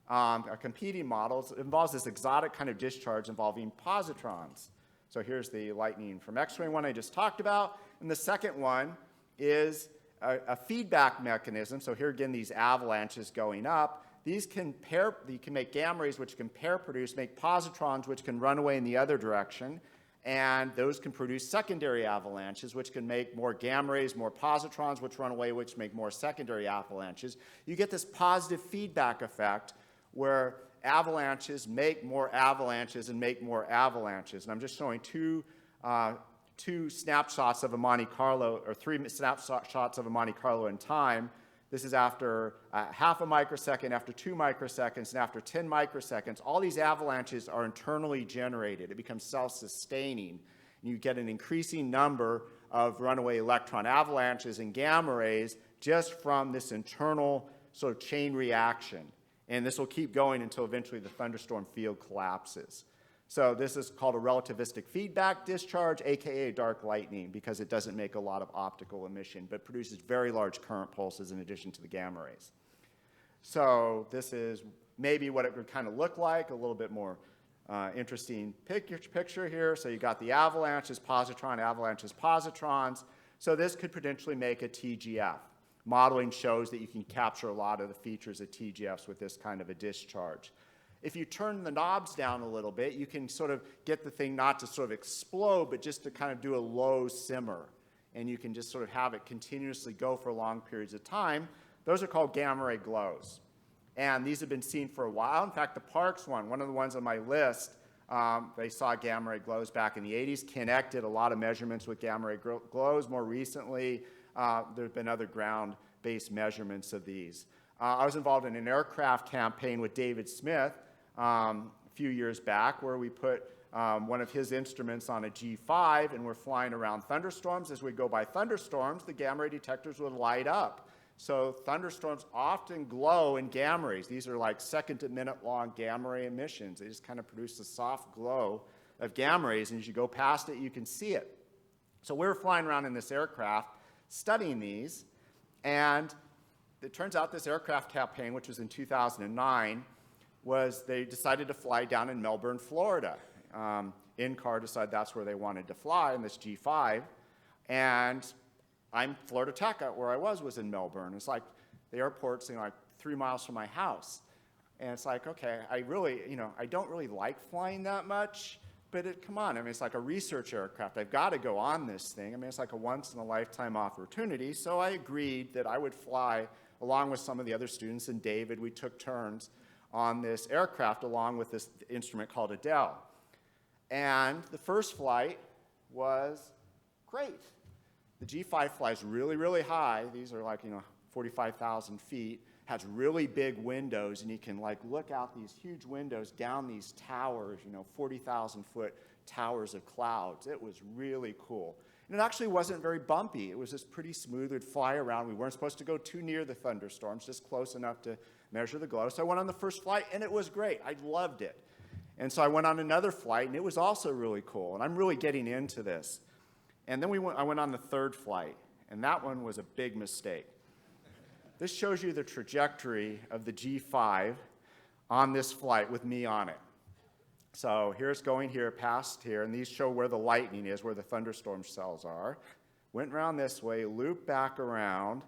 a competing model. It involves this exotic kind of discharge involving positrons. So here's the lightning from X-ray one I just talked about. And the second one is a feedback mechanism. So here again, these avalanches going up. These you can make gamma rays, which can pair produce, make positrons, which can run away in the other direction. And those can produce secondary avalanches, which can make more gamma rays, more positrons, which run away, which make more secondary avalanches. You get this positive feedback effect where avalanches make more avalanches and make more avalanches. And I'm just showing two snapshots of a Monte Carlo, or three snapshots of a Monte Carlo in time. This is after half a microsecond, after 2 microseconds, and after 10 microseconds. All these avalanches are internally generated. It becomes self-sustaining. And you get an increasing number of runaway electron avalanches and gamma rays just from this internal sort of chain reaction. And this will keep going until eventually the thunderstorm field collapses. So this is called a relativistic feedback discharge, aka dark lightning, because it doesn't make a lot of optical emission, but produces very large current pulses in addition to the gamma rays. So this is maybe what it would kind of look like, a little bit more interesting picture here. So you got the avalanches, avalanches, positrons. So this could potentially make a TGF. Modeling shows that you can capture a lot of the features of TGFs with this kind of a discharge. If you turn the knobs down a little bit, you can sort of get the thing not to sort of explode, but just to kind of do a low simmer. And you can just sort of have it continuously go for long periods of time. Those are called gamma ray glows. And these have been seen for a while. In fact, the Parks one of the ones on my list, they saw gamma ray glows back in the 80s. Kinect did a lot of measurements with gamma ray glows. More recently, there have been other ground-based measurements of these. I was involved in an aircraft campaign with David Smith a few years back where we put one of his instruments on a G5 and we're flying around thunderstorms. As we go by thunderstorms, the gamma ray detectors would light up. So thunderstorms often glow in gamma rays. These are like second-to-minute long gamma ray emissions. They just kind of produce a soft glow of gamma rays, and as you go past it, you can see it. So we were flying around in this aircraft studying these, and it turns out this aircraft campaign, which was in 2009, they decided to fly down in Melbourne, Florida. In-car decided that's where they wanted to fly in this G5, and I'm Florida Tech, where I was in Melbourne. It's like the airport's like 3 miles from my house. And it's like, okay, I don't really like flying that much, but come on, I mean, it's like a research aircraft. I've got to go on this thing. I mean, it's like a once-in-a-lifetime opportunity. So I agreed that I would fly along with some of the other students, and David, we took turns on this aircraft along with this instrument called Adele. And the first flight was great. The G5 flies really, really high. These are like, 45,000 feet. Has really big windows, and you can like look out these huge windows down these towers, 40,000-foot towers of clouds. It was really cool. And it actually wasn't very bumpy. It was just pretty smooth. We'd fly around. We weren't supposed to go too near the thunderstorms, just close enough to measure the glow. So I went on the first flight, and it was great. I loved it. And so I went on another flight, and it was also really cool. And I'm really getting into this. And then I went on the third flight, and that one was a big mistake. This shows you the trajectory of the G5 on this flight with me on it. So here's going here, past here, and these show where the lightning is, where the thunderstorm cells are. Went around this way, looped back around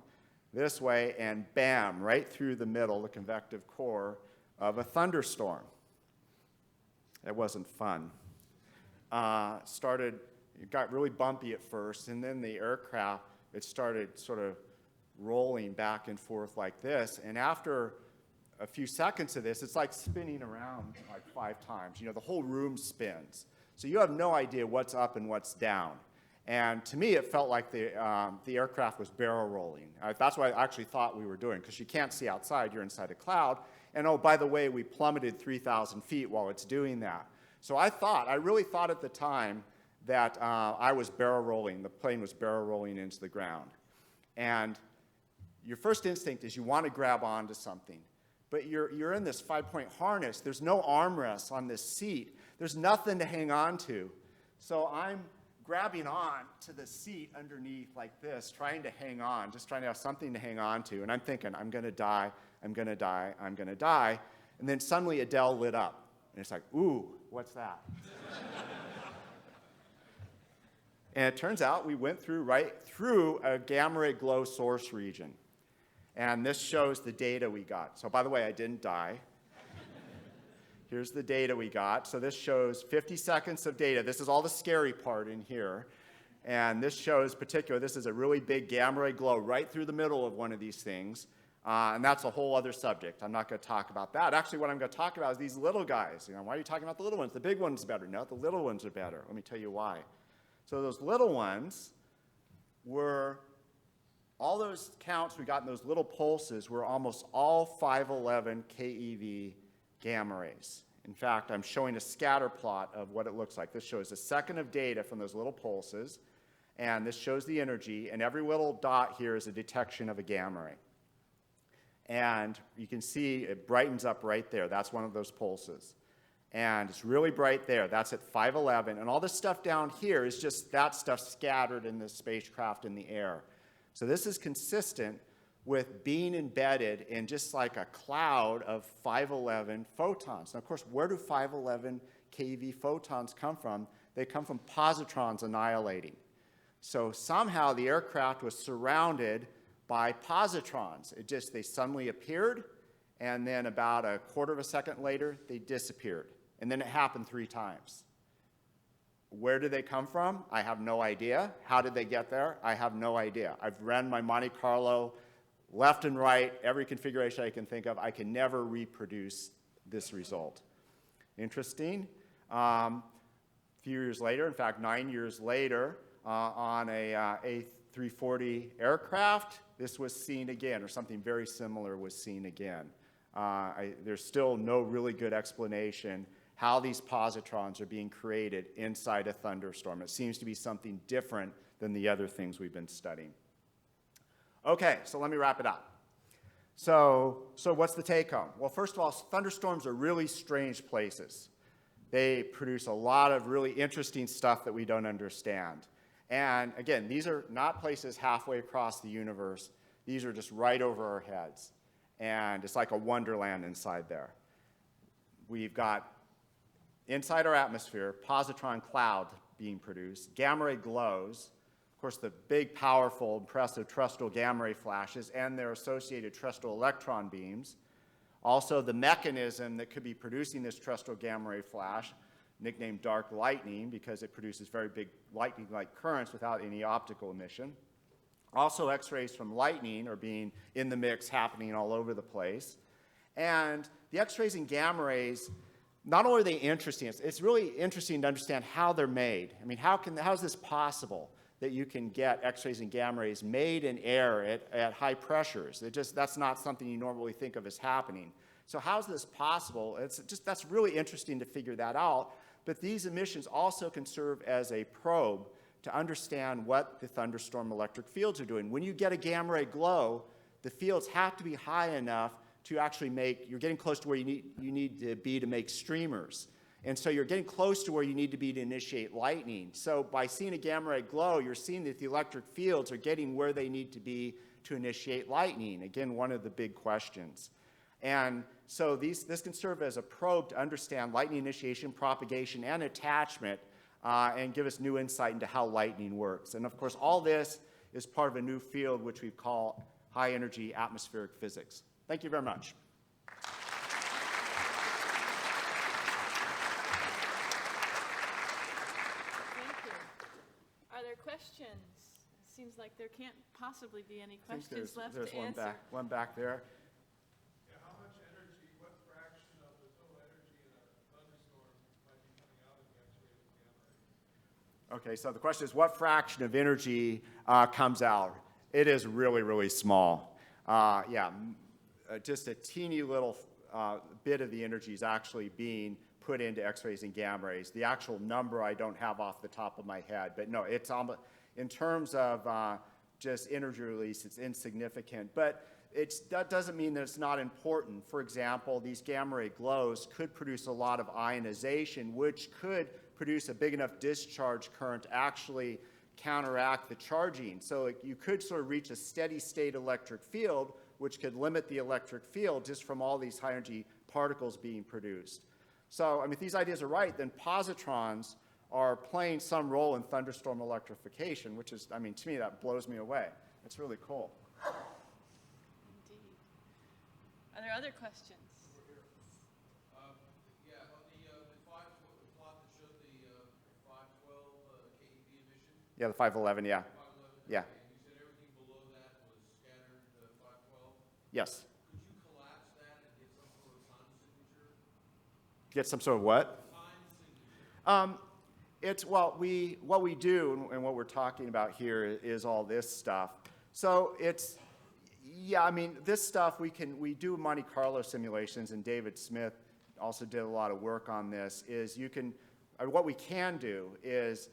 this way, and bam, right through the middle, the convective core of a thunderstorm. It wasn't fun. It got really bumpy at first, and then the aircraft, it started sort of rolling back and forth like this. And after a few seconds of this, it's like spinning around like 5 times. The whole room spins. So you have no idea what's up and what's down. And to me, it felt like the aircraft was barrel rolling. That's what I actually thought we were doing, because you can't see outside. You're inside a cloud. And oh, by the way, we plummeted 3,000 feet while it's doing that. So I really thought at the time that I was barrel rolling. The plane was barrel rolling into the ground. And your first instinct is you want to grab onto something. But you're in this 5-point harness. There's no armrests on this seat. There's nothing to hang on to. So I'm grabbing on to the seat underneath like this, trying to hang on, just trying to have something to hang on to. And I'm thinking, I'm going to die, I'm going to die, I'm going to die. And then suddenly Adele lit up. And it's like, ooh, what's that? And it turns out we went right through a gamma ray glow source region. And this shows the data we got. So by the way, I didn't die. Here's the data we got. So this shows 50 seconds of data. This is all the scary part in here. And this shows this is a really big gamma ray glow right through the middle of one of these things. And that's a whole other subject. I'm not going to talk about that. Actually, what I'm going to talk about is these little guys. Why are you talking about the little ones? The big ones are better. No, the little ones are better. Let me tell you why. So those little ones were, all those counts we got in those little pulses were almost all 511 keV gamma rays. In fact, I'm showing a scatter plot of what it looks like. This shows a second of data from those little pulses, and this shows the energy, and every little dot here is a detection of a gamma ray. And you can see it brightens up right there. That's one of those pulses. And it's really bright there. That's at 511. And all this stuff down here is just that stuff scattered in the spacecraft in the air. So this is consistent with being embedded in just like a cloud of 511 photons. Now, of course, where do 511 keV photons come from? They come from positrons annihilating. So somehow the aircraft was surrounded by positrons. They suddenly appeared, and then about a quarter of a second later, they disappeared. And then it happened 3 times. Where did they come from? I have no idea. How did they get there? I have no idea. I've run my Monte Carlo left and right, every configuration I can think of. I can never reproduce this result. Interesting. A few years later, in fact, 9 years later, on a A340 aircraft, this was seen again, or something very similar was seen again. There's still no really good explanation how these positrons are being created inside a thunderstorm. It seems to be something different than the other things we've been studying. Okay, so let me wrap it up. So what's the take home? Well, first of all, thunderstorms are really strange places. They produce a lot of really interesting stuff that we don't understand. And again, these are not places halfway across the universe. These are just right over our heads. And it's like a wonderland inside there. We've got, inside our atmosphere, positron cloud being produced, gamma ray glows, of course, the big, powerful, impressive terrestrial gamma ray flashes and their associated terrestrial electron beams. Also, the mechanism that could be producing this terrestrial gamma ray flash, nicknamed dark lightning because it produces very big lightning-like currents without any optical emission. Also, X-rays from lightning are being in the mix, happening all over the place. And the X-rays and gamma rays, not only are they interesting, it's really interesting to understand how they're made. I mean, how is this possible that you can get X-rays and gamma rays made in air at high pressures? That's not something you normally think of as happening. So how is this possible? That's really interesting to figure that out. But these emissions also can serve as a probe to understand what the thunderstorm electric fields are doing. When you get a gamma ray glow, the fields have to be high enough to actually you're getting close to where you need to be to make streamers. And so you're getting close to where you need to be to initiate lightning. So by seeing a gamma ray glow, you're seeing that the electric fields are getting where they need to be to initiate lightning. Again, one of the big questions. And so this can serve as a probe to understand lightning initiation, propagation, and attachment, and give us new insight into how lightning works. And of course, all this is part of a new field which we call high-energy atmospheric physics. Thank you very much. Questions? It seems like there can't possibly be any questions left to answer. There's one back there. Yeah, how much energy, what fraction of the total energy in a thunderstorm might be coming out of the X-rays and gamma rays? Okay, so the question is, what fraction of energy comes out? It is really, really small. Just a teeny little bit of the energy is actually being put into X-rays and gamma rays. The actual number I don't have off the top of my head, but no, it's almost, in terms of just energy release, it's insignificant. But that doesn't mean that it's not important. For example, these gamma ray glows could produce a lot of ionization, which could produce a big enough discharge current to actually counteract the charging. So you could sort of reach a steady state electric field, which could limit the electric field just from all these high energy particles being produced. So, I mean, if these ideas are right, then positrons are playing some role in thunderstorm electrification, which is, I mean, to me, that blows me away. It's really cool. Indeed. Are there other questions? Yeah, on the plot that showed the 512 keV emission. Yeah, the 511, yeah. 511, Yeah. okay. You said everything below that was scattered 512. Yes. Could you collapse that and get some sort of time signature? Get some sort of what? Time signature. What we do and what we're talking about here is all this stuff. So I mean, this stuff we do Monte Carlo simulations, and David Smith also did a lot of work on this. What we can do is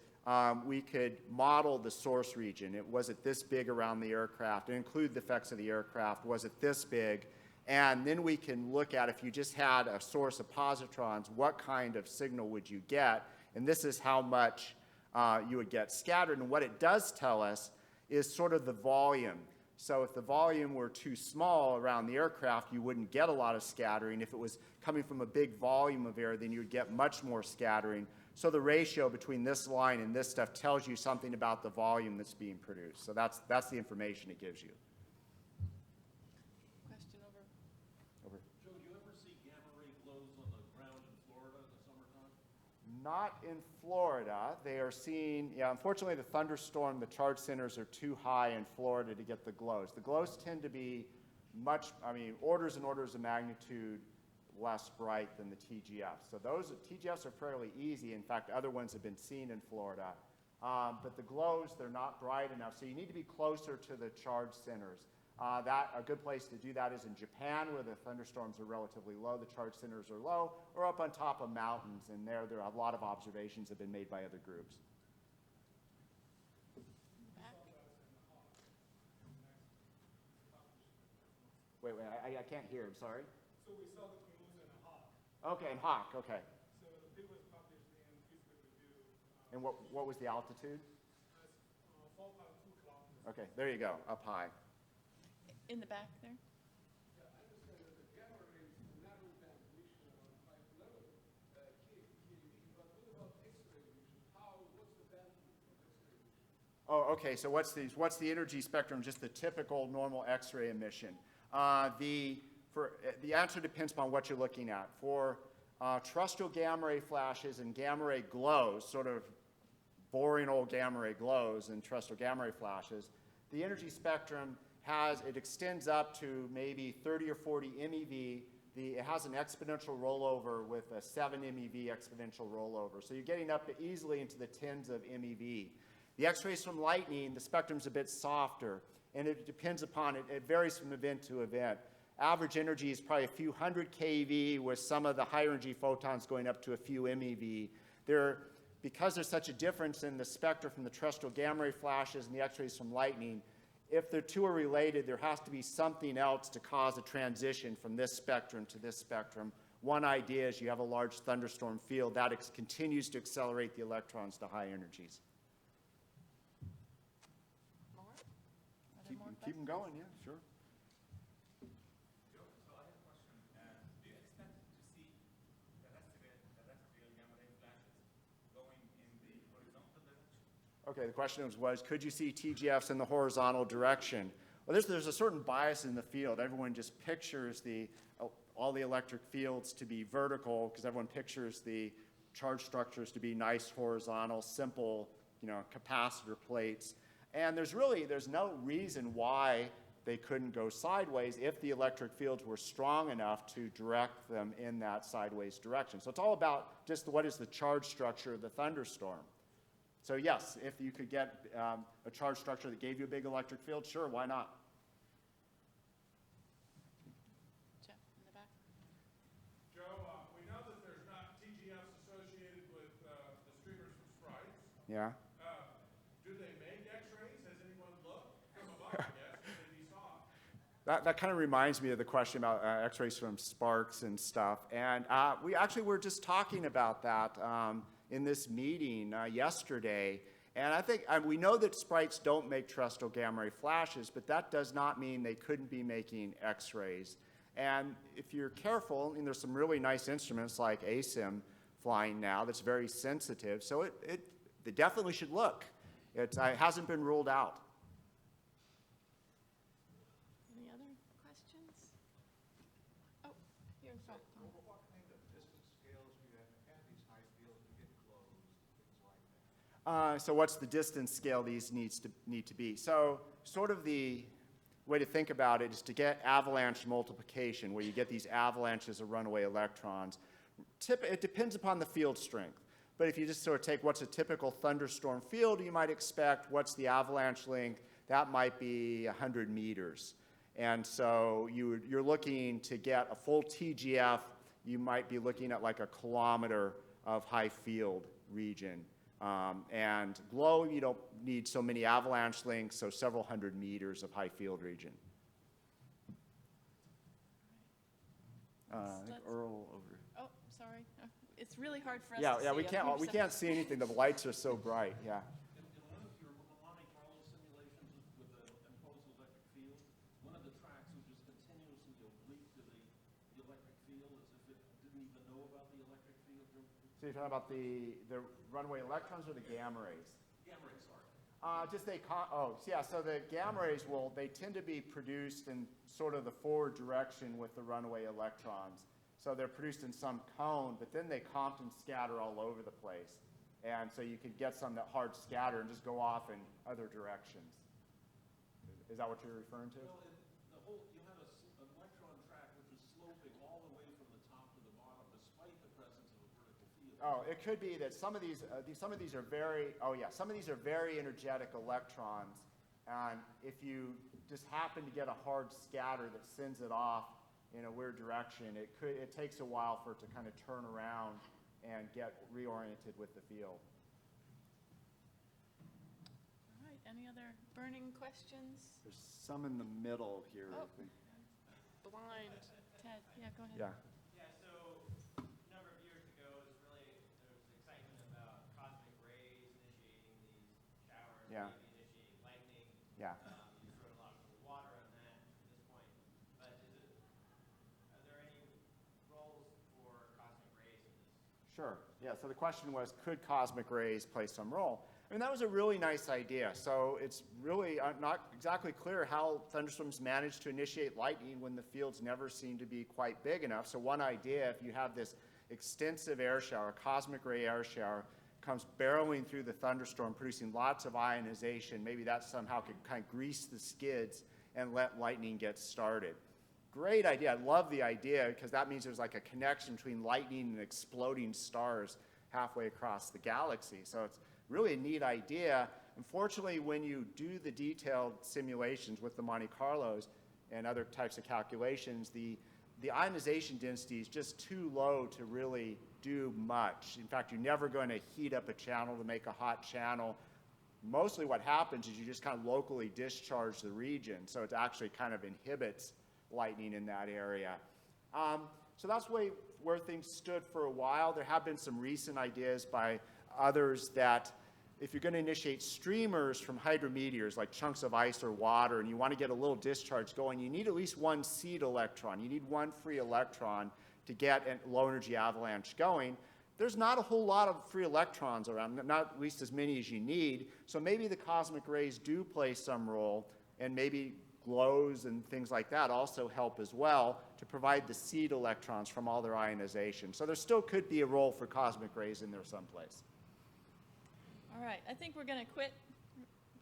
we could model the source region. Was it this big around the aircraft, and include the effects of the aircraft? Was it this big? And then we can look at, if you just had a source of positrons, what kind of signal would you get? And this is how much you would get scattered. And what it does tell us is sort of the volume. So if the volume were too small around the aircraft, you wouldn't get a lot of scattering. If it was coming from a big volume of air, then you would get much more scattering. So the ratio between this line and this stuff tells you something about the volume that's being produced. So that's the information it gives you. Question over. Over. Joe, do you ever see gamma ray glows on the ground in Florida in the summertime? Not in Florida. They are seeing, unfortunately the thunderstorm, the charge centers are too high in Florida to get the glows. The glows tend to be orders and orders of magnitude less bright than the TGFs. So those TGFs are fairly easy. In fact, other ones have been seen in Florida. But the glows, they're not bright enough. So you need to be closer to the charge centers. A good place to do that is in Japan, where the thunderstorms are relatively low, the charge centers are low, or up on top of mountains, and there are a lot of observations have been made by other groups. Wait, I can't hear, I'm sorry. So we saw the canoes and a hawk. Okay, and Hawk, okay. So the paper was published in Physical Review. And what was the altitude? 4.2 kilometers. Okay, there you go, up high. In the back there? Yeah, I understand that the gamma rays do not only transmission on 5 level keV, but what about X-ray emission? What's the bandwidth of X-ray emission? Oh, okay, so what's the energy spectrum, just the typical normal X-ray emission? The answer depends upon what you're looking at. For terrestrial gamma ray flashes and gamma ray glows, sort of boring old gamma ray glows and terrestrial gamma ray flashes, the energy spectrum it extends up to maybe 30 or 40 MeV. It has an exponential rollover with a 7 MeV exponential rollover. So you're getting up to easily into the tens of MeV. The X-rays from lightning, the spectrum's a bit softer, and it depends upon it. It varies from event to event. Average energy is probably a few hundred keV, with some of the higher energy photons going up to a few MeV. Because there's such a difference in the spectra from the terrestrial gamma ray flashes and the X-rays from lightning, if the two are related, there has to be something else to cause a transition from this spectrum to this spectrum. One idea is you have a large thunderstorm field that continues to accelerate the electrons to high energies. More? Are there Keep more them questions? going, yeah, sure. So I have a question. Do you expect to see terrestrial gamma ray flashes going in the horizontal direction? Okay, the question was, could you see TGFs in the horizontal direction? Well, there's a certain bias in the field. Everyone just pictures all the electric fields to be vertical, because everyone pictures the charge structures to be nice, horizontal, simple, capacitor plates. And there's no reason why they couldn't go sideways if the electric fields were strong enough to direct them in that sideways direction. So it's all about just what is the charge structure of the thunderstorm. So yes, if you could get a charge structure that gave you a big electric field, sure, why not? Jeff, in the back. Joe, we know that there's not TGFs associated with the streamers from Sprites. Yeah. Do they make X-rays? Has anyone looked? From above, I guess, they'd be soft. That kind of reminds me of the question about X-rays from sparks and stuff. And we actually were just talking about that in this meeting yesterday. And I think we know that sprites don't make terrestrial gamma ray flashes, but that does not mean they couldn't be making X-rays. And if you're careful, there's some really nice instruments like ASIM flying now that's very sensitive. So they definitely should look. It hasn't been ruled out. Any other questions? Oh, here in front. Tom. What kind of distance scales do you have these high fields to get closed, things like that? So what's the distance scale these need to be? So sort of the way to think about it is to get avalanche multiplication, where you get these avalanches of runaway electrons. It depends upon the field strength. But if you just sort of take what's a typical thunderstorm field, you might expect what's the avalanche length. That might be 100 meters. And so you're looking to get a full TGF, you might be looking at like a kilometer of high field region. And glow, you don't need so many avalanche lengths, so several hundred meters of high field region. I think Let's- Earl over. Oh, sorry. It's really hard for us Yeah, to yeah, see we up can't, here, we so- can't see anything. The lights are so bright, yeah. In one of your Monte Carlo simulations with the imposed electric field, one of the tracks was just continuously oblique to the electric field as if it didn't even know about the electric field. So you're talking about the runaway electrons or the gamma rays? Gamma rays, sorry. So the gamma rays they tend to be produced in sort of the forward direction with the runaway electrons. So they're produced in some cone, but then they Compton scatter all over the place. And so you could get some that hard scatter and just go off in other directions. Is that what you're referring to? Well, you had an electron track which was sloping all the way from the top to the bottom despite the presence of a vertical field. Oh, it could be that some of these are very energetic electrons, and if you just happen to get a hard scatter that sends it off in a weird direction, it takes a while for it to kind of turn around and get reoriented with the field. All right, any other burning questions? There's some in the middle here. I Oh. think. Blind. Ted, yeah, go ahead. Yeah. Yeah, so a number of years ago, there was excitement about cosmic rays initiating these showers, Yeah. maybe initiating lightning. Yeah. You throw a lot of water on that at this point. But are there any roles for cosmic rays in this? Sure. Yeah, so the question was, could cosmic rays play some role? I mean, that was a really nice idea. So it's really not exactly clear how thunderstorms manage to initiate lightning when the fields never seem to be quite big enough. So one idea, if you have this extensive air shower, cosmic ray air shower, comes barreling through the thunderstorm, producing lots of ionization, maybe that somehow could kind of grease the skids and let lightning get started. Great idea. I love the idea because that means there's like a connection between lightning and exploding stars halfway across the galaxy. So it's really a neat idea. Unfortunately, when you do the detailed simulations with the Monte Carlos and other types of calculations, the ionization density is just too low to really do much. In fact, you're never going to heat up a channel to make a hot channel. Mostly what happens is you just kind of locally discharge the region, so it actually kind of inhibits lightning in that area. So that's where things stood for a while. There have been some recent ideas by others that if you're going to initiate streamers from hydrometeors, like chunks of ice or water, and you want to get a little discharge going, you need at least one seed electron. You need one free electron to get a low-energy avalanche going. There's not a whole lot of free electrons around, not at least as many as you need, so maybe the cosmic rays do play some role, and maybe glows and things like that also help as well to provide the seed electrons from all their ionization. So there still could be a role for cosmic rays in there someplace. All right, I think we're going to quit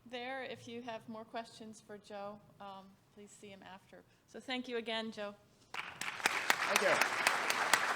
there. If you have more questions for Joe, please see him after. So thank you again, Joe. Thank you.